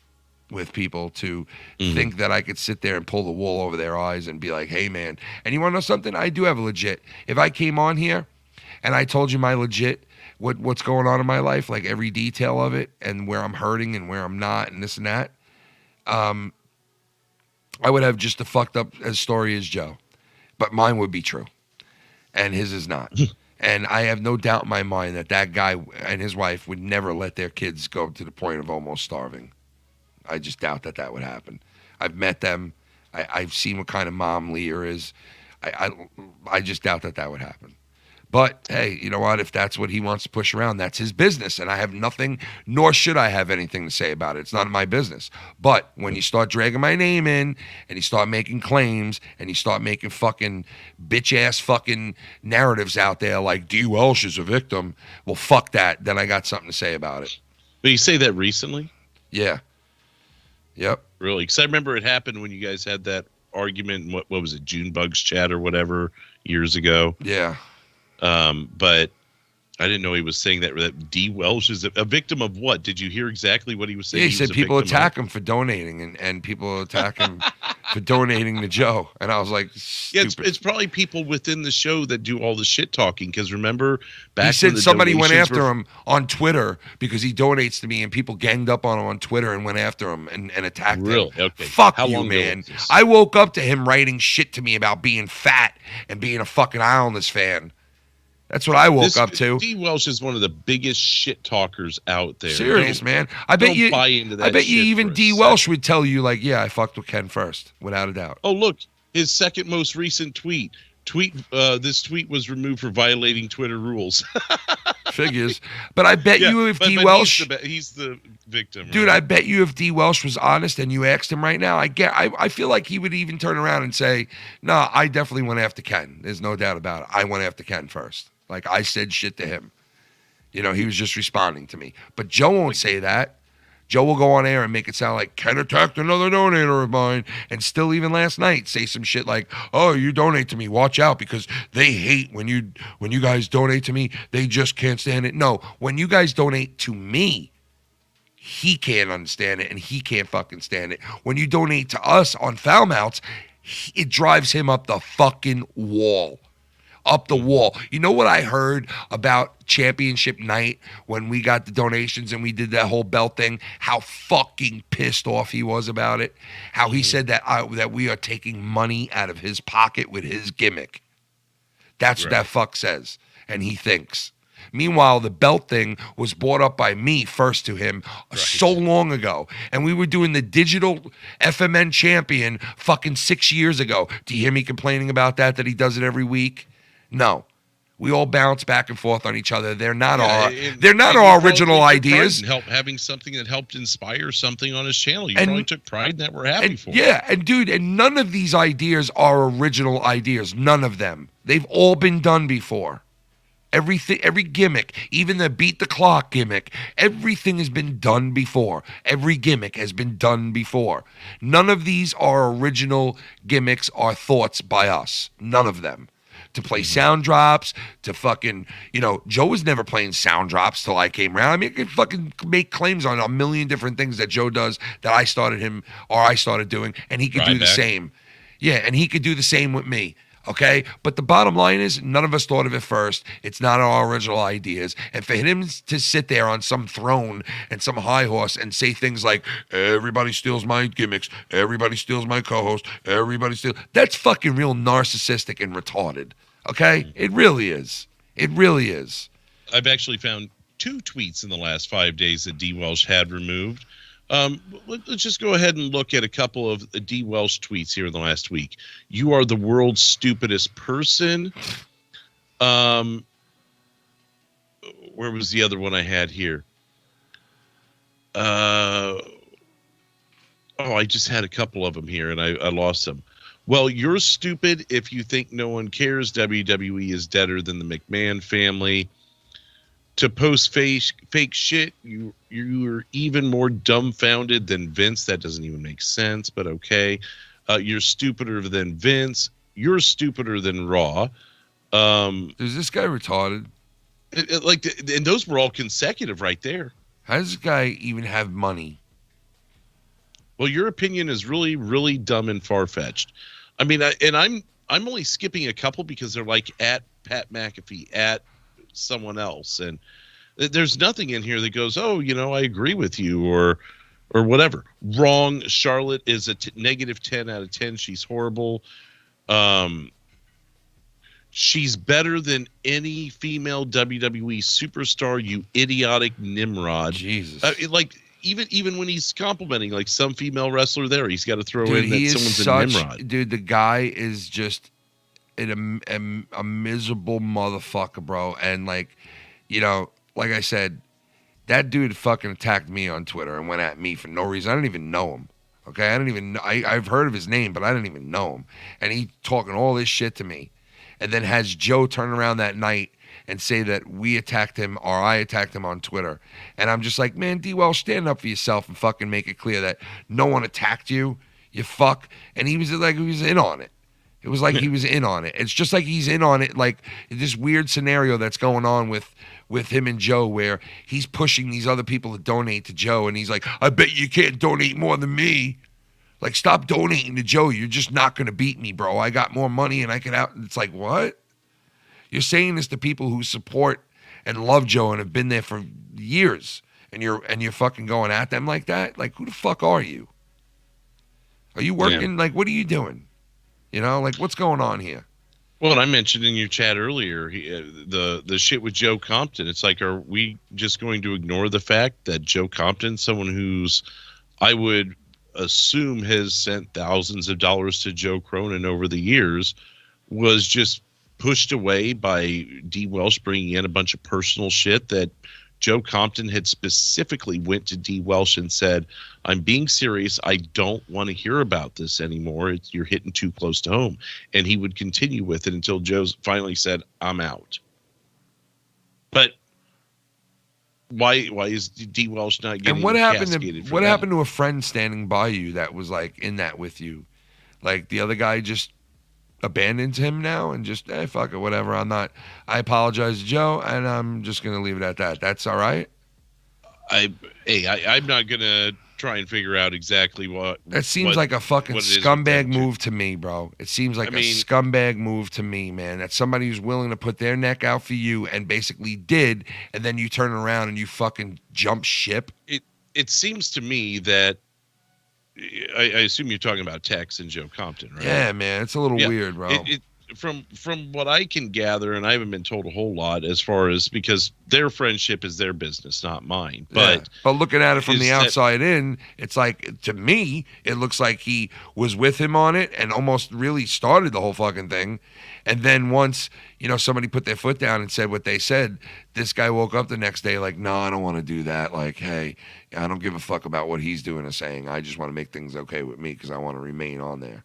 with people to think that I could sit there and pull the wool over their eyes and be like, hey, man. And you want to know something? I do have a legit. If I came on here and I told you my legit, what's going on in my life, like every detail of it and where I'm hurting and where I'm not and this and that, I would have just a fucked up story as Joe. But mine would be true. And his is not. And I have no doubt in my mind that guy and his wife would never let their kids go to the point of almost starving. I just doubt that would happen. I've met them. I've seen what kind of mom Leah is. I just doubt that would happen. But, hey, you know what? If that's what he wants to push around, that's his business. And I have nothing, nor should I have anything to say about it. It's not my business. But when you start dragging my name in and you start making claims and you start making fucking bitch-ass fucking narratives out there like D. Welsh is a victim, well, fuck that. Then I got something to say about it. But you say that recently? Yeah. Yep. Really? Because I remember it happened when you guys had that argument in what was it, Junebugs chat or whatever years ago. Yeah. But I didn't know he was saying that D. Welsh is a victim of what? Did you hear exactly what he was saying? Yeah, he said people attack him for donating and people attack him for donating to Joe. And I was like, stupid. Yeah, it's probably people within the show that do all the shit talking. Because remember, back he said somebody went after were... him on Twitter because he donates to me, and people ganged up on him on Twitter and went after him and attacked him. Okay. Fuck you, man. I woke up to him writing shit to me about being fat and being a fucking Islanders fan. That's what I woke up to. D. Welsh is one of the biggest shit talkers out there. Serious, man. I bet you. Buy into that. I bet you even D. Welsh would tell you, like, yeah, I fucked with Ken first, without a doubt. Oh, look, his second most recent tweet: This tweet was removed for violating Twitter rules. Figures. But I bet you if D. but Welsh... he's the victim. Dude, right? I bet you if D. Welsh was honest and you asked him right now, I feel like he would even turn around and say, no, I definitely went after Ken. There's no doubt about it. I went after Ken first. Like, I said shit to him. You know, he was just responding to me. But Joe won't say that. Joe will go on air and make it sound like Ken attacked another donator of mine, and still even last night say some shit like, "Oh, you donate to me, watch out because they hate when you guys donate to me. They just can't stand it." No, when you guys donate to me, he can't understand it and he can't fucking stand it. When you donate to us on Foul Mouths, it drives him up the fucking wall. Up the wall. You know what I heard about championship night when we got the donations and we did that whole belt thing? How fucking pissed off he was about it. How he said that that we are taking money out of his pocket with his gimmick. That's what that fuck says. And he thinks. Meanwhile, the belt thing was brought up by me first to him so long ago. And we were doing the digital FMN champion fucking 6 years ago. Do you hear me complaining about that he does it every week? No, we all bounce back and forth on each other. They're not our original ideas. Having something that helped inspire something on his channel. You probably took pride in that. We're happy for. Yeah, and dude, and none of these ideas are original ideas. None of them. They've all been done before. Everything, every gimmick, even the beat the clock gimmick, everything has been done before. Every gimmick has been done before. None of these are original gimmicks or thoughts by us. None of them. To play sound drops, to fucking, Joe was never playing sound drops till I came around. I mean, I could fucking make claims on a million different things that Joe does that I started doing, and he could do the same. Yeah, and he could do the same with me. Okay, but the bottom line is none of us thought of it first. It's not our original ideas. And for him to sit there on some throne and some high horse and say things like, everybody steals my gimmicks, everybody steals my co-host, that's fucking real narcissistic and retarded. Okay? It really is. It really is. I've actually found 2 tweets in the last 5 days that D. Welsh had removed. Let's just go ahead and look at a couple of D. Welsh tweets here in the last week. You are the world's stupidest person. Where was the other one I had here? I just had a couple of them here and I lost them. Well, you're stupid if you think no one cares. WWE is deader than the McMahon family. To post fake shit, you're even more dumbfounded than Vince. That doesn't even make sense, but okay. You're stupider than Vince. You're stupider than Raw. Is this guy retarded? And those were all consecutive right there. How does this guy even have money? Well, your opinion is really, really dumb and far-fetched. I mean, I'm only skipping a couple because they're like at Pat McAfee, at someone else, and there's nothing in here that goes, oh, I agree with you or whatever. Wrong. Charlotte is a negative 10 out of 10. She's horrible. She's better than any female WWE superstar, you idiotic Nimrod. Jesus. Even when he's complimenting like some female wrestler there, he's got to throw in that someone's a Nimrod. Dude, the guy is just a miserable motherfucker, bro. And like I said, that dude fucking attacked me on Twitter and went at me for no reason. I didn't even know him. Okay, I didn't even know. I've heard of his name, but I didn't even know him. And he talking all this shit to me, and then has Joe turn around that night and say that we attacked him or I attacked him on Twitter. And I'm just like, man, D. Welsh, stand up for yourself and fucking make it clear that no one attacked you. You fuck. And he was like, he was in on it. It was like he was in on it. It's just like he's in on it, like this weird scenario that's going on with him and Joe where he's pushing these other people to donate to Joe, and he's like, I bet you can't donate more than me. Like, stop donating to Joe. You're just not going to beat me, bro. I got more money and I can out. It's like, what? You're saying this to people who support and love Joe and have been there for years, and you're fucking going at them like that? Like, who the fuck are you? Are you working? Yeah. Like, what are you doing? Like, what's going on here? Well, and I mentioned in your chat earlier, the shit with Joe Compton. It's like, are we just going to ignore the fact that Joe Compton, someone who's, I would assume, has sent thousands of dollars to Joe Cronin over the years, was just pushed away by D. Welsh bringing in a bunch of personal shit that Joe Compton had specifically went to D. Welsh and said, I'm being serious. I don't want to hear about this anymore. You're hitting too close to home. And he would continue with it until Joe finally said, I'm out. But why is D. Welsh not getting And what happened to a friend standing by you that was like in that with you? Like the other guy just abandons him now and just, fuck it, whatever. I apologize to Joe, and I'm just gonna leave it at that. That's all right. I'm not gonna try and figure out exactly what. That seems like a fucking scumbag move to me, bro. It seems like a scumbag move to me, man. That's somebody who's willing to put their neck out for you and basically did, and then you turn around and you fucking jump ship. It seems to me that I assume you're talking about Tex and Joe Compton, right? Yeah, man. It's a little weird, bro. From what I can gather, and I haven't been told a whole lot as far as, because their friendship is their business, not mine. But looking at it from the outside in, it's like, to me, it looks like he was with him on it and almost really started the whole fucking thing. And then once, somebody put their foot down and said what they said, this guy woke up the next day like, no, I don't want to do that. Like, hey, I don't give a fuck about what he's doing or saying. I just want to make things okay with me because I want to remain on there.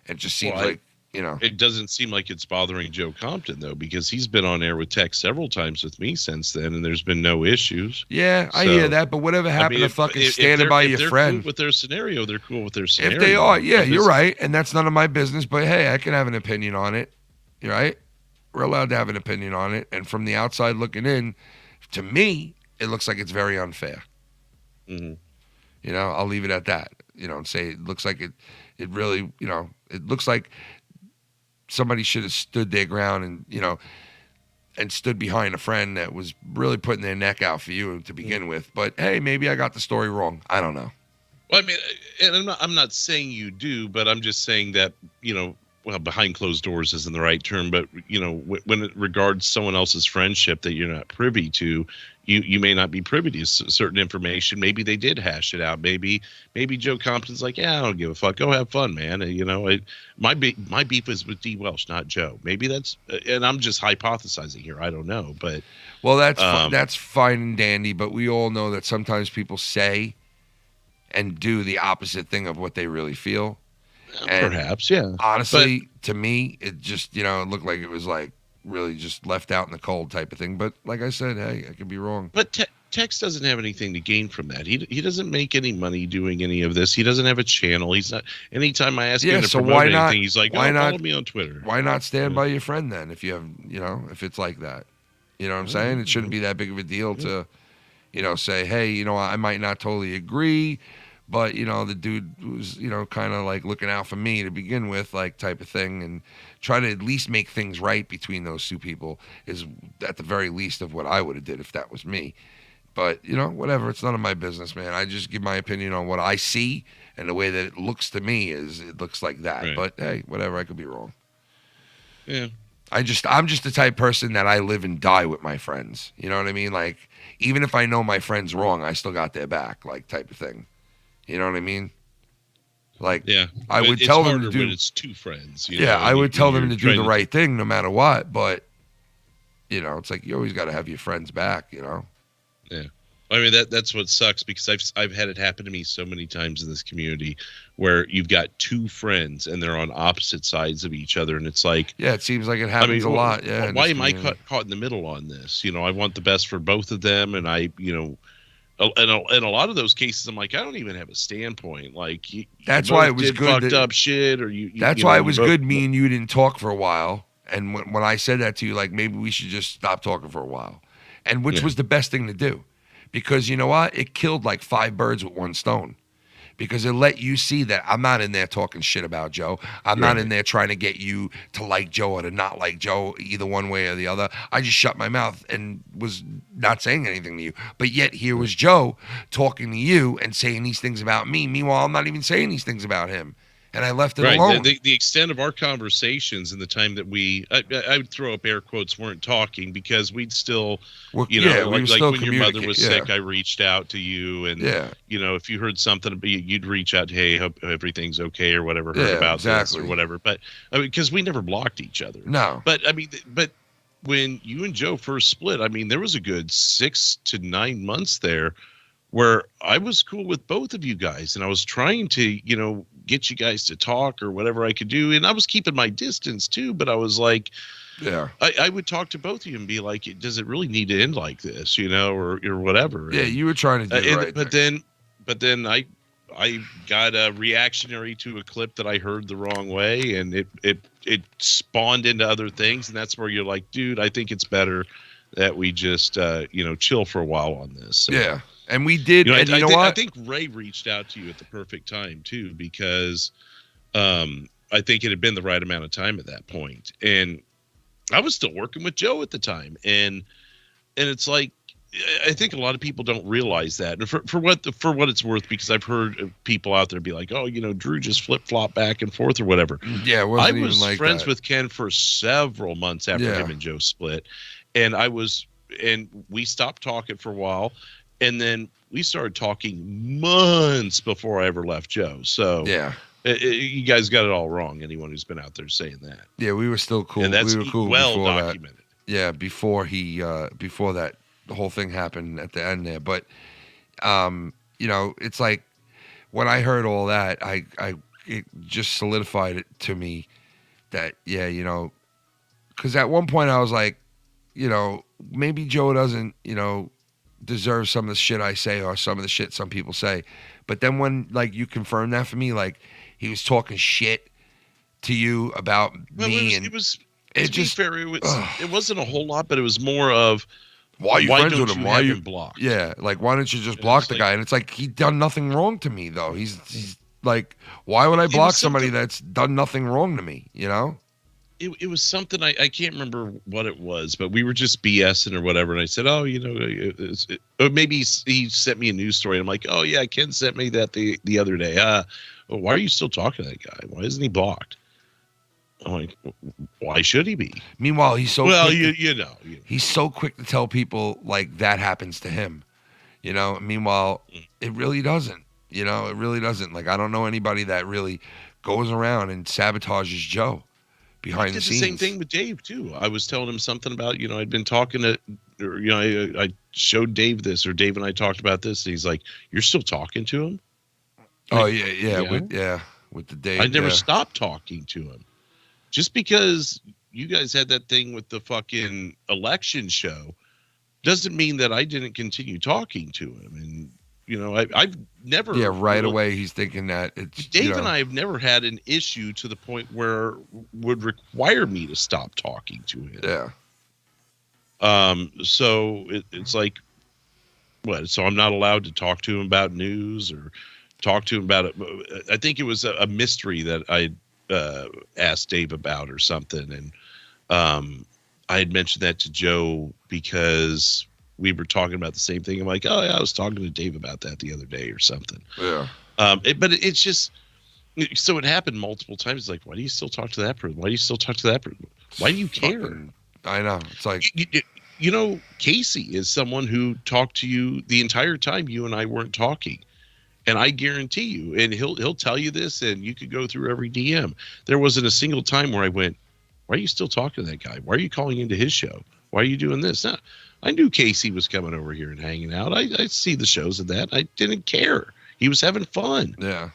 It just seems like, It doesn't seem like it's bothering Joe Compton, though, because he's been on air with Tex several times with me since then, and there's been no issues. Yeah, I hear that, but whatever happened to fucking standing by your friend? Cool with their scenario, they're cool with their scenario. If they are, you're right, and that's none of my business, but hey, I can have an opinion on it, right? We're allowed to have an opinion on it, and from the outside looking in, to me, it looks like it's very unfair. Mm-hmm. I'll leave it at that, and say it looks like it really, it looks like somebody should have stood their ground and stood behind a friend that was really putting their neck out for you to begin with. But hey, maybe I got the story wrong. I don't know. Well, I mean, and I'm not saying you do, but I'm just saying that, well, behind closed doors isn't the right term, but when it regards someone else's friendship that you're not privy to, you may not be privy to certain information. Maybe they did hash it out. Maybe Joe Compton's like, yeah, I don't give a fuck. Go have fun, man. My beef is with D. Welsh, not Joe. Maybe that's, and I'm just hypothesizing here. I don't know, but well, that's fine and dandy. But we all know that sometimes people say and do the opposite thing of what they really feel. And perhaps, yeah. Honestly, to me, it just, it looked like it was like really just left out in the cold type of thing. But like I said, hey, I could be wrong. But Tex doesn't have anything to gain from that. He doesn't make any money doing any of this. He doesn't have a channel. He's not. Anytime I ask him to promote anything, he's like, follow me on Twitter. Why not stand by your friend then? If you have, if it's like that, you know what I'm saying? It shouldn't be that big of a deal to, say, hey, I might not totally agree. But, the dude was, kind of like looking out for me to begin with, like type of thing, and try to at least make things right between those two people is at the very least of what I would have did if that was me. But, whatever. It's none of my business, man. I just give my opinion on what I see, and the way that it looks to me is it looks like that. Right. But, hey, whatever. I could be wrong. Yeah. I'm just the type of person that I live and die with my friends. You know what I mean? Like, even if I know my friend's wrong, I still got their back, like type of thing. You know what I mean? Like, yeah, I would tell them to do. When it's two friends. I would tell them to do the right thing no matter what. But it's like you always got to have your friends back. Yeah, I mean that's what sucks, because I've had it happen to me so many times in this community where you've got two friends and they're on opposite sides of each other, and it's like, yeah, it seems like it happens a lot. Yeah, why am I caught in the middle on this? I want the best for both of them, and in a lot of those cases, I'm like, I don't even have a standpoint. Like, that's why it was good. Fucked up shit, or That's why it was good. Me and you didn't talk for a while, and when I said that to you, like, maybe we should just stop talking for a while, and which was the best thing to do, because you know what? It killed like 5 birds with one stone. Because it let you see that I'm not in there talking shit about Joe. I'm not in there trying to get you to like Joe or to not like Joe, either one way or the other. I just shut my mouth and was not saying anything to you. But yet here was Joe talking to you and saying these things about me. Meanwhile, I'm not even saying these things about him. and I left it Right. alone. The extent of our conversations and the time that I would throw up air quotes, weren't talking, because we'd still, Well, you know, yeah, we were like still when your mother was communicate- sick, I reached out to you, and Yeah. you know, if you heard something, you'd reach out, hey, hope everything's okay, or whatever, heard Yeah, about exactly. this or whatever. But I mean, because we never blocked each other. No. But I mean, but when you and Joe first split, I mean, there was a good 6 to 9 months there where I was cool with both of you guys, and I was trying to, you know, get you guys to talk or whatever I could do, and I was keeping my distance too. But I was like, Yeah. I would talk to both of you and be like, does it really need to end like this, you know, or whatever? Yeah, you were trying to do the right thing. But then I got reactionary to a clip that I heard the wrong way, and it spawned into other things, and that's where you're like, dude, I think it's better that we just you know, chill for a while on this. So, Yeah. And we did, you know, and you know I what? think Ray reached out to you at the perfect time too, because I think it had been the right amount of time at that point, and I was still working with Joe at the time, and it's like, I think a lot of people don't realize that, and for what it's worth, because I've heard people out there be like, oh, you know, Drew just flip-flop back and forth or whatever. Yeah, it wasn't even like friends that. with Ken for several months after Yeah. him and Joe split, and we stopped talking for a while, and then we started talking months before I ever left Joe. So Yeah. You guys got it all wrong. Anyone who's been out there saying that. Yeah, we were still cool. And that's we were cool well before documented. that. Yeah, before that the whole thing happened at the end there. But you know, it's like when I heard all that, it just solidified it to me that, yeah, you know, because at one point I was like, you know, maybe Joe doesn't, you know, deserve some of the shit I say or some of the shit some people say. But then when, like, you confirmed that for me, like, he was talking shit to you about me, it was it to just be fair, it wasn't a whole lot, but it was more of, why are you friends don't with him? you Why are have you him blocked? Yeah, like, why don't you just And block it's the like- guy? And it's like, he done nothing wrong to me, though. He's like, why would I It was block somebody something- that's done nothing wrong to me? You know? It was something, I can't remember what it was, but we were just BSing or whatever, and I said, oh, you know, or maybe he sent me a news story, and I'm like, oh yeah, Ken sent me that the other day. Why are you still talking to that guy? Why isn't he blocked? I'm like, why should he be? Meanwhile, he's so well, quick you know. he's so quick to tell people like that happens to him. You know? Meanwhile, it really doesn't. You know, it really doesn't. Like, I don't know anybody that really goes around and sabotages Joe I behind did the the scenes. same thing with Dave too. I was telling him something about, you know, I'd been talking to, or, you know, I showed Dave this, or Dave and I talked about this, and he's like, "You're still talking to him?" Oh Like, yeah, with the Dave. I never yeah. stopped talking to him. Just because you guys had that thing with the fucking election show doesn't mean that I didn't continue talking to him. And, you know, I've never. Yeah, right really- away he's thinking that it's Dave you know, and I have never had an issue to the point where would require me to stop talking to him. Yeah. So it's like, what? So I'm not allowed to talk to him about news or talk to him about it. I think it was a mystery that I asked Dave about or something, and I had mentioned that to Joe because we were talking about the same thing. I'm like, oh yeah, I was talking to Dave about that the other day or something. Yeah. But it's just, so it happened multiple times. It's like, why do you still talk to that person? Why do you still talk to that person? Why do you care? Fucking- I know. It's like You know, Casey is someone who talked to you the entire time you and I weren't talking. And I guarantee you, and he'll tell you this, and you could go through every DM. There wasn't a single time where I went, why are you still talking to that guy? Why are you calling into his show? Why are you doing this? No, I knew Casey was coming over here and hanging out. I see the shows of that. I didn't care. He was having fun. Yeah.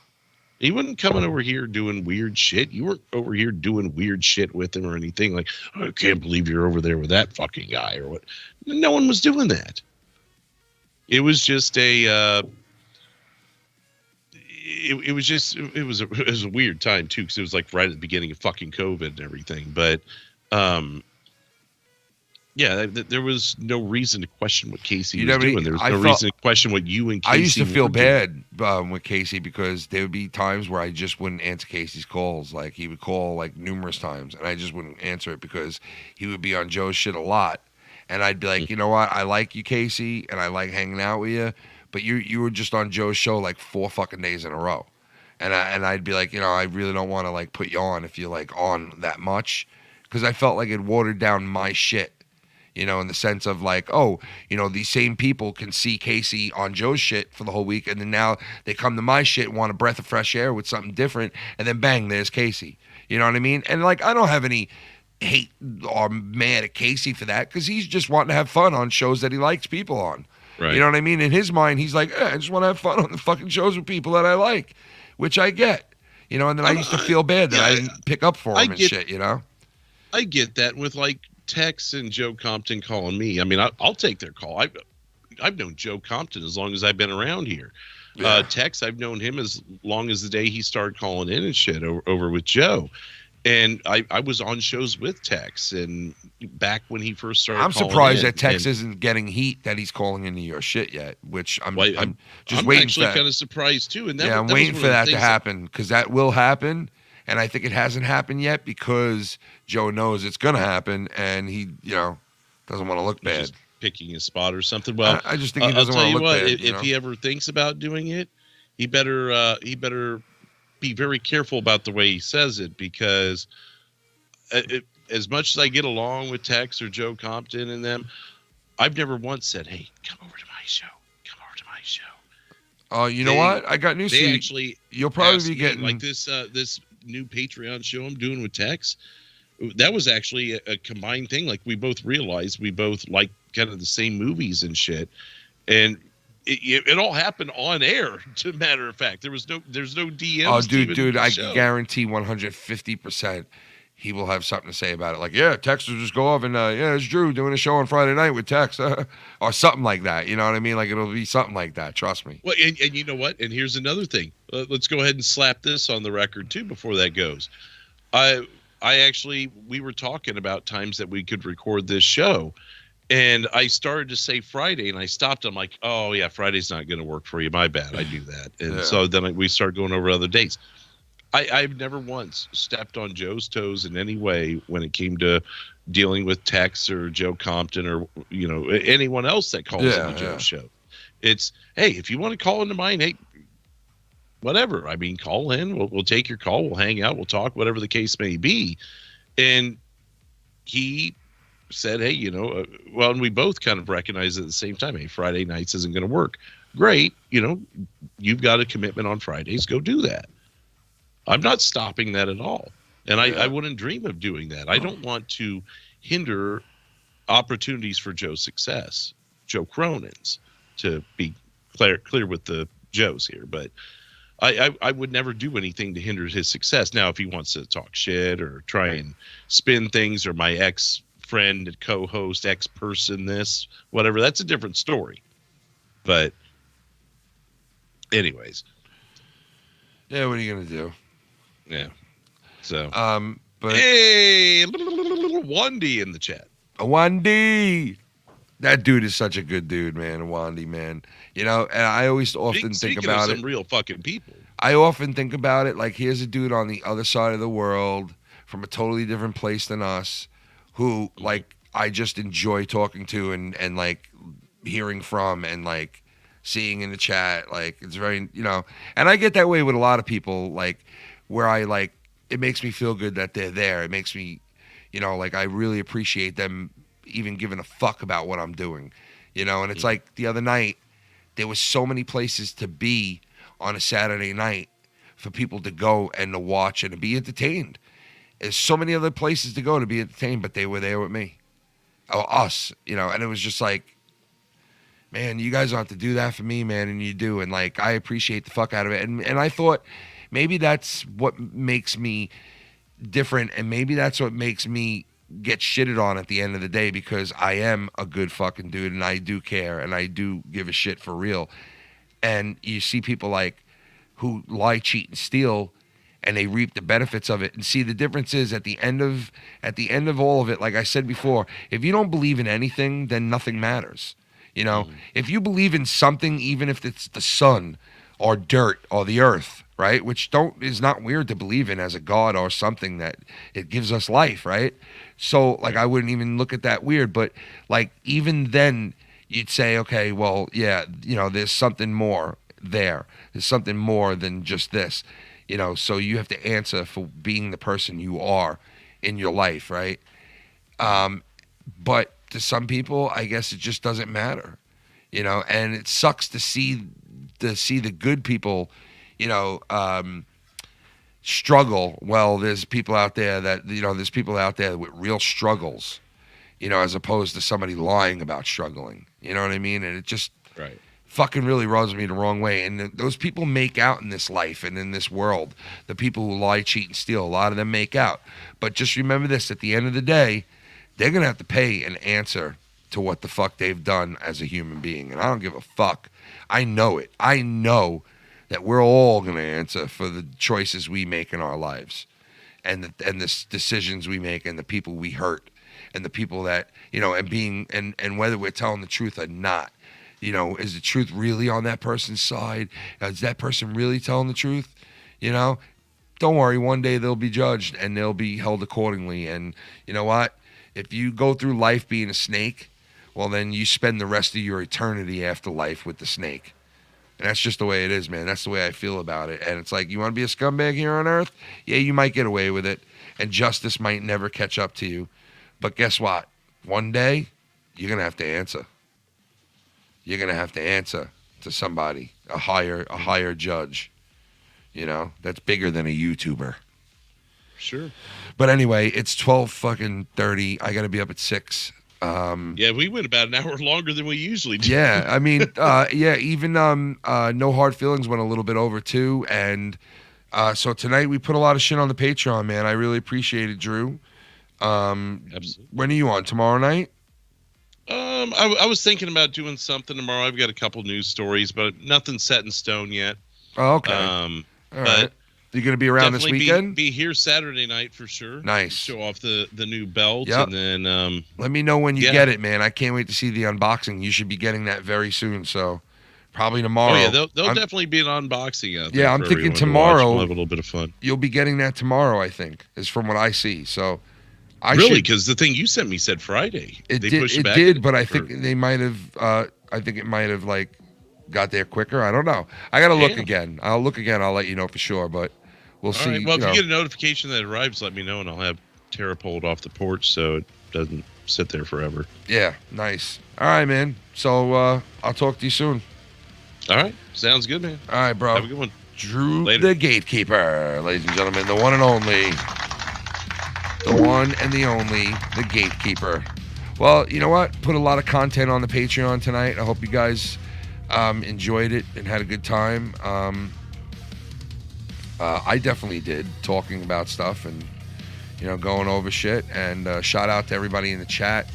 He wasn't coming over here doing weird shit. You weren't over here doing weird shit with him or anything. Like, I can't believe you're over there with that fucking guy or what. No one was doing that. It was just a, it was a weird time too, because it was like right at the beginning of fucking COVID and everything. But yeah, there was no reason to question what Casey You was know what I mean? doing. There was I no felt- reason to question what you and Casey I used to feel were doing. bad with Casey because there would be times where I just wouldn't answer Casey's calls. Like, he would call like numerous times, and I just wouldn't answer it because he would be on Joe's shit a lot. And I'd be like, you know what? I like you, Casey, and I like hanging out with you, but you were just on Joe's show like 4 fucking days in a row. and I'd be like, I really don't want to like put you on if you're like on that much, because I felt like it watered down my shit. In the sense of like, oh, these same people can see Casey on Joe's shit for the whole week, and then now they come to my shit, want a breath of fresh air with something different, and then bang, there's Casey. You know what I mean? And like, I don't have any hate or mad at Casey for that, because he's just wanting to have fun on shows that he likes people on. Right. You know what I mean? In his mind, he's like, I just want to have fun on the fucking shows with people that I like, which I get. And then I used to feel bad that I didn't pick up for him and shit, I get that with like Tex and Joe Compton calling me. I mean, I'll take their call. I've known Joe Compton as long as I've been around here. Yeah. Tex, I've known him as long as the day he started calling in and shit over with Joe. And I was on shows with Tex, and back when he first started. I'm surprised that Tex isn't getting heat that he's calling into your shit yet, which I'm just waiting. I'm actually kind of surprised too. And I'm waiting for that to happen, because that will happen. And I think it hasn't happened yet because Joe knows it's going to happen, and he, doesn't want to look bad. Just picking his spot or something. Well, I just think he doesn't want to look bad. If he ever thinks about doing it, he better be very careful about the way he says it, because as much as I get along with Tex or Joe Compton and them, I've never once said, "Hey, come over to my show. Come over to my show." Oh, you know what? I got news for you. Actually, you'll probably be getting like this new Patreon show I'm doing with Tex. That was actually a combined thing. Like, we both realized we both like kind of the same movies and shit, and it all happened on air. To a matter of fact, there's no DMs. Oh, dude, I guarantee 150% he will have something to say about it. Like, yeah, Tex will just go off and it's Drew doing a show on Friday night with Tex, or something like that. You know what I mean? Like, it'll be something like that. Trust me. Well, and you know what? And here's another thing. Let's go ahead and slap this on the record too before that goes. We were talking about times that we could record this show, and I started to say Friday, and I stopped. I'm like, oh yeah, Friday's not going to work for you. My bad. I do that. And so then we started going over other dates. I've never once stepped on Joe's toes in any way when it came to dealing with Tex or Joe Compton or anyone else that calls into Joe's show. It's, hey, if you want to call into mine, hey, whatever. I mean, call in. We'll take your call. We'll hang out. We'll talk, whatever the case may be. And he said, hey, and we both kind of recognized at the same time, hey, Friday nights isn't going to work. Great. You've got a commitment on Fridays. Go do that. I'm not stopping that at all. And I wouldn't dream of doing that. I don't want to hinder opportunities for Joe's success, Joe Cronin's, to be clear with the Joes here. But I would never do anything to hinder his success. Now, if he wants to talk shit or try and spin things, or my ex-friend, co-host, ex-person, this, whatever, that's a different story. But anyways. Yeah, what are you going to do? Yeah. So, but hey, little Wandy in the chat. Wandy. That dude is such a good dude, man. Wandy, man. And I always often think about some real fucking people. I often think about it like, here's a dude on the other side of the world from a totally different place than us, who like I just enjoy talking to and like hearing from and like seeing in the chat. Like, it's very, and I get that way with a lot of people, like, where I like, it makes me feel good that they're there. It makes me, like, I really appreciate them even giving a fuck about what I'm doing, and it's like the other night, there was so many places to be on a Saturday night for people to go and to watch and to be entertained. There's so many other places to go to be entertained, but they were there with me, or us, and it was just like, man, you guys don't have to do that for me, man, and you do, and like, I appreciate the fuck out of it, and I thought maybe that's what makes me different, and maybe that's what makes me get shitted on at the end of the day, because I am a good fucking dude, and I do care, and I do give a shit for real. And you see people like who lie, cheat, and steal, and they reap the benefits of it. And see, the difference is at the end of all of it, like I said before, if you don't believe in anything, then nothing matters. If you believe in something, even if it's the sun or dirt or the earth, right? Which is not weird to believe in as a god or something that it gives us life, right? So like, I wouldn't even look at that weird, but like, even then you'd say, okay, well, yeah, there's something more there. There's something more than just this. You know, so you have to answer for being the person you are in your life, right? But to some people, I guess it just doesn't matter, you know. And it sucks to see the good people, you know, struggle. Well, there's people out there with real struggles, you know, as opposed to somebody lying about struggling. You know what I mean? And it just Right. fucking really rubs me the wrong way. And those people make out in this life and in this world. The people who lie, cheat, and steal, a lot of them make out. But just remember this: at the end of the day, they're gonna have to pay an answer to what the fuck they've done as a human being. And I don't give a fuck. I know it. I know that we're all gonna answer for the choices we make in our lives, and the decisions we make, and the people we hurt, and the people that, you know, and whether we're telling the truth or not. You know, is the truth really on that person's side? Is that person really telling the truth? You know, don't worry. One day they'll be judged and they'll be held accordingly. And you know what? If you go through life being a snake, well, then you spend the rest of your eternity after life with the snake. And that's just the way it is, man. That's the way I feel about it. And it's like, you want to be a scumbag here on Earth? Yeah, you might get away with it. And justice might never catch up to you. But guess what? One day, you're going to have to answer. You're going to have to answer to somebody, a higher judge, you know, that's bigger than a YouTuber. Sure. But anyway, it's 12:30. I got to be up at 6. Yeah, we went about an hour longer than we usually do. Yeah, I mean, even No Hard Feelings went a little bit over too. And so tonight we put a lot of shit on the Patreon, man. I really appreciate it, Drew. Absolutely. When are you on? Tomorrow night? I was thinking about doing something tomorrow. I've got a couple news stories, but nothing set in stone yet. Oh, okay. All right. But you going to be around this weekend? Be here Saturday night for sure. Nice. Show off the new belt. Yep. And then let me know when you get it, man. I can't wait to see the unboxing. You should be getting that very soon. So probably tomorrow. Oh yeah, there'll definitely be an unboxing out there. Yeah, I'm thinking everyone to tomorrow. We'll have a little bit of fun. You'll be getting that tomorrow, I think, is from what I see. So really, because the thing you sent me said Friday. It did, but I think they might have. I think it might have like got there quicker. I don't know. I got to look again. I'll look again. I'll let you know for sure. But we'll see. Right. Well, if you get a notification that arrives, let me know, and I'll have Tara pull it off the porch so it doesn't sit there forever. Yeah, nice. All right, man. So I'll talk to you soon. All right, sounds good, man. All right, bro. Have a good one. Drew the Gatekeeper, ladies and gentlemen, the one and only. The one and the only, the Gatekeeper. Well, you know what? Put a lot of content on the Patreon tonight. I hope you guys enjoyed it and had a good time. I definitely did, talking about stuff and, you know, going over shit. And shout out to everybody in the chat.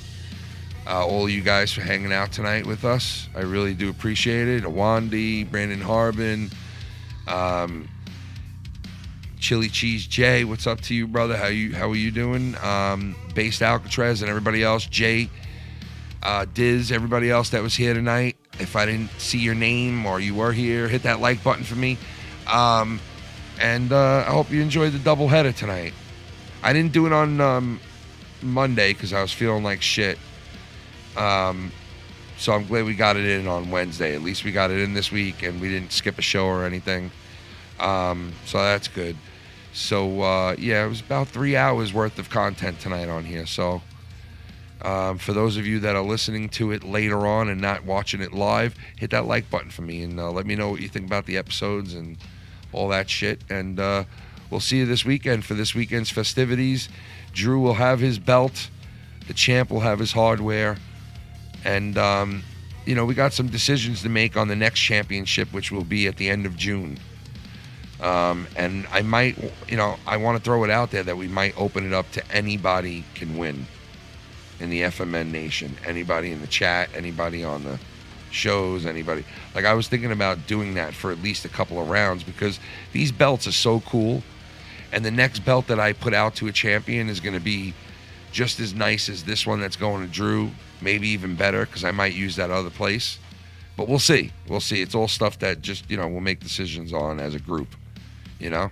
All you guys for hanging out tonight with us. I really do appreciate it. Awandi, Brandon Harbin, Chili Cheese Jay, what's up to you, brother? How are you doing? Based Alcatraz and everybody else, Jay, Diz, everybody else that was here tonight. If I didn't see your name or you were here, hit that like button for me. And I hope you enjoyed the doubleheader tonight. I didn't do it on Monday because I was feeling like shit. So I'm glad we got it in on Wednesday. At least we got it in this week and we didn't skip a show or anything. So that's good. So yeah, it was about 3 hours worth of content tonight on here. So for those of you that are listening to it later on and not watching it live, hit that like button for me and let me know what you think about the episodes and all that shit. And we'll see you this weekend for this weekend's festivities. Drew will have his belt. The champ will have his hardware. And you know, we got some decisions to make on the next championship, which will be at the end of June. And I might, you know, I want to throw it out there that we might open it up to anybody can win in the FMN Nation. Anybody in the chat, anybody on the shows, anybody. Like, I was thinking about doing that for at least a couple of rounds because these belts are so cool. And the next belt that I put out to a champion is going to be just as nice as this one that's going to Drew. Maybe even better because I might use that other place. But we'll see. We'll see. It's all stuff that just, you know, we'll make decisions on as a group. You know?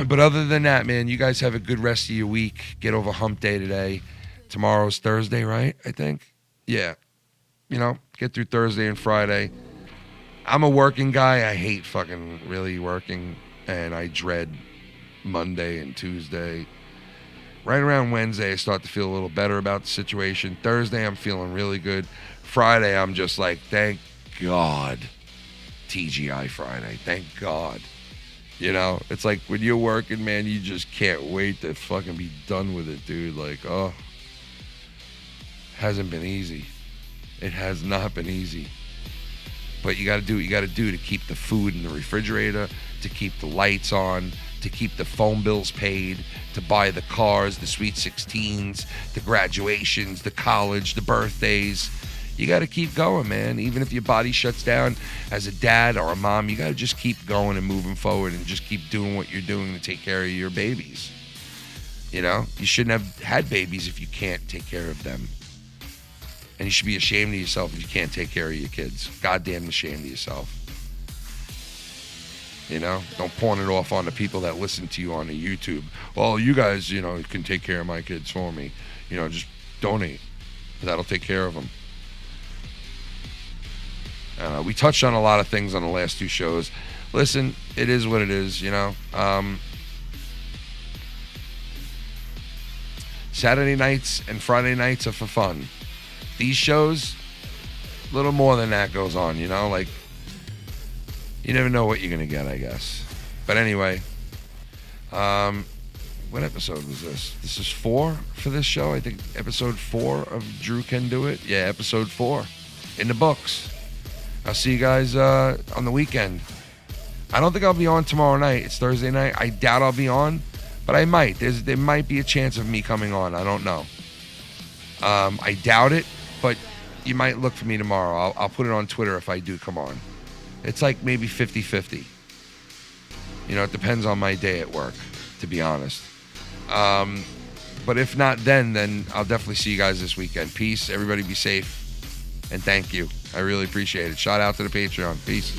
But other than that, man, you guys have a good rest of your week. Get over hump day today. Tomorrow's Thursday, right? I think. Yeah. You know, get through Thursday and Friday. I'm a working guy. I hate fucking really working, and I dread Monday and Tuesday. Right around Wednesday, I start to feel a little better about the situation. Thursday, I'm feeling really good. Friday, I'm just like, thank God. TGI Friday. Thank God. You know, it's like when you're working, man, you just can't wait to fucking be done with it, dude. Like, oh, hasn't been easy. It has not been easy. But you got to do what you got to do to keep the food in the refrigerator, to keep the lights on, to keep the phone bills paid, to buy the cars, the sweet 16s, the graduations, the college, the birthdays. You got to keep going, man. Even if your body shuts down as a dad or a mom, you got to just keep going and moving forward and just keep doing what you're doing to take care of your babies. You know, you shouldn't have had babies if you can't take care of them. And you should be ashamed of yourself if you can't take care of your kids. Goddamn ashamed of yourself. You know, don't pawn it off on the people that listen to you on the YouTube. Well, you guys, you know, can take care of my kids for me. You know, just donate. That'll take care of them. We touched on a lot of things on the last two shows. Listen, it is what it is, you know. Saturday nights and Friday nights are for fun. These shows, a little more than that goes on, you know? Like, you never know what you're going to get, I guess. But anyway, what episode was this? This is 4 for this show. I think episode 4 of Drew Can Do It. Yeah, episode 4 in the books. I'll see you guys on the weekend. I don't think I'll be on tomorrow night. It's Thursday night. I doubt I'll be on, but I might. There might be a chance of me coming on. I don't know. I doubt it, but you might look for me tomorrow. I'll put it on Twitter if I do come on. It's like maybe 50-50. You know, it depends on my day at work, to be honest. But if not then I'll definitely see you guys this weekend. Peace. Everybody be safe. And thank you. I really appreciate it. Shout out to the Patreon. Peace.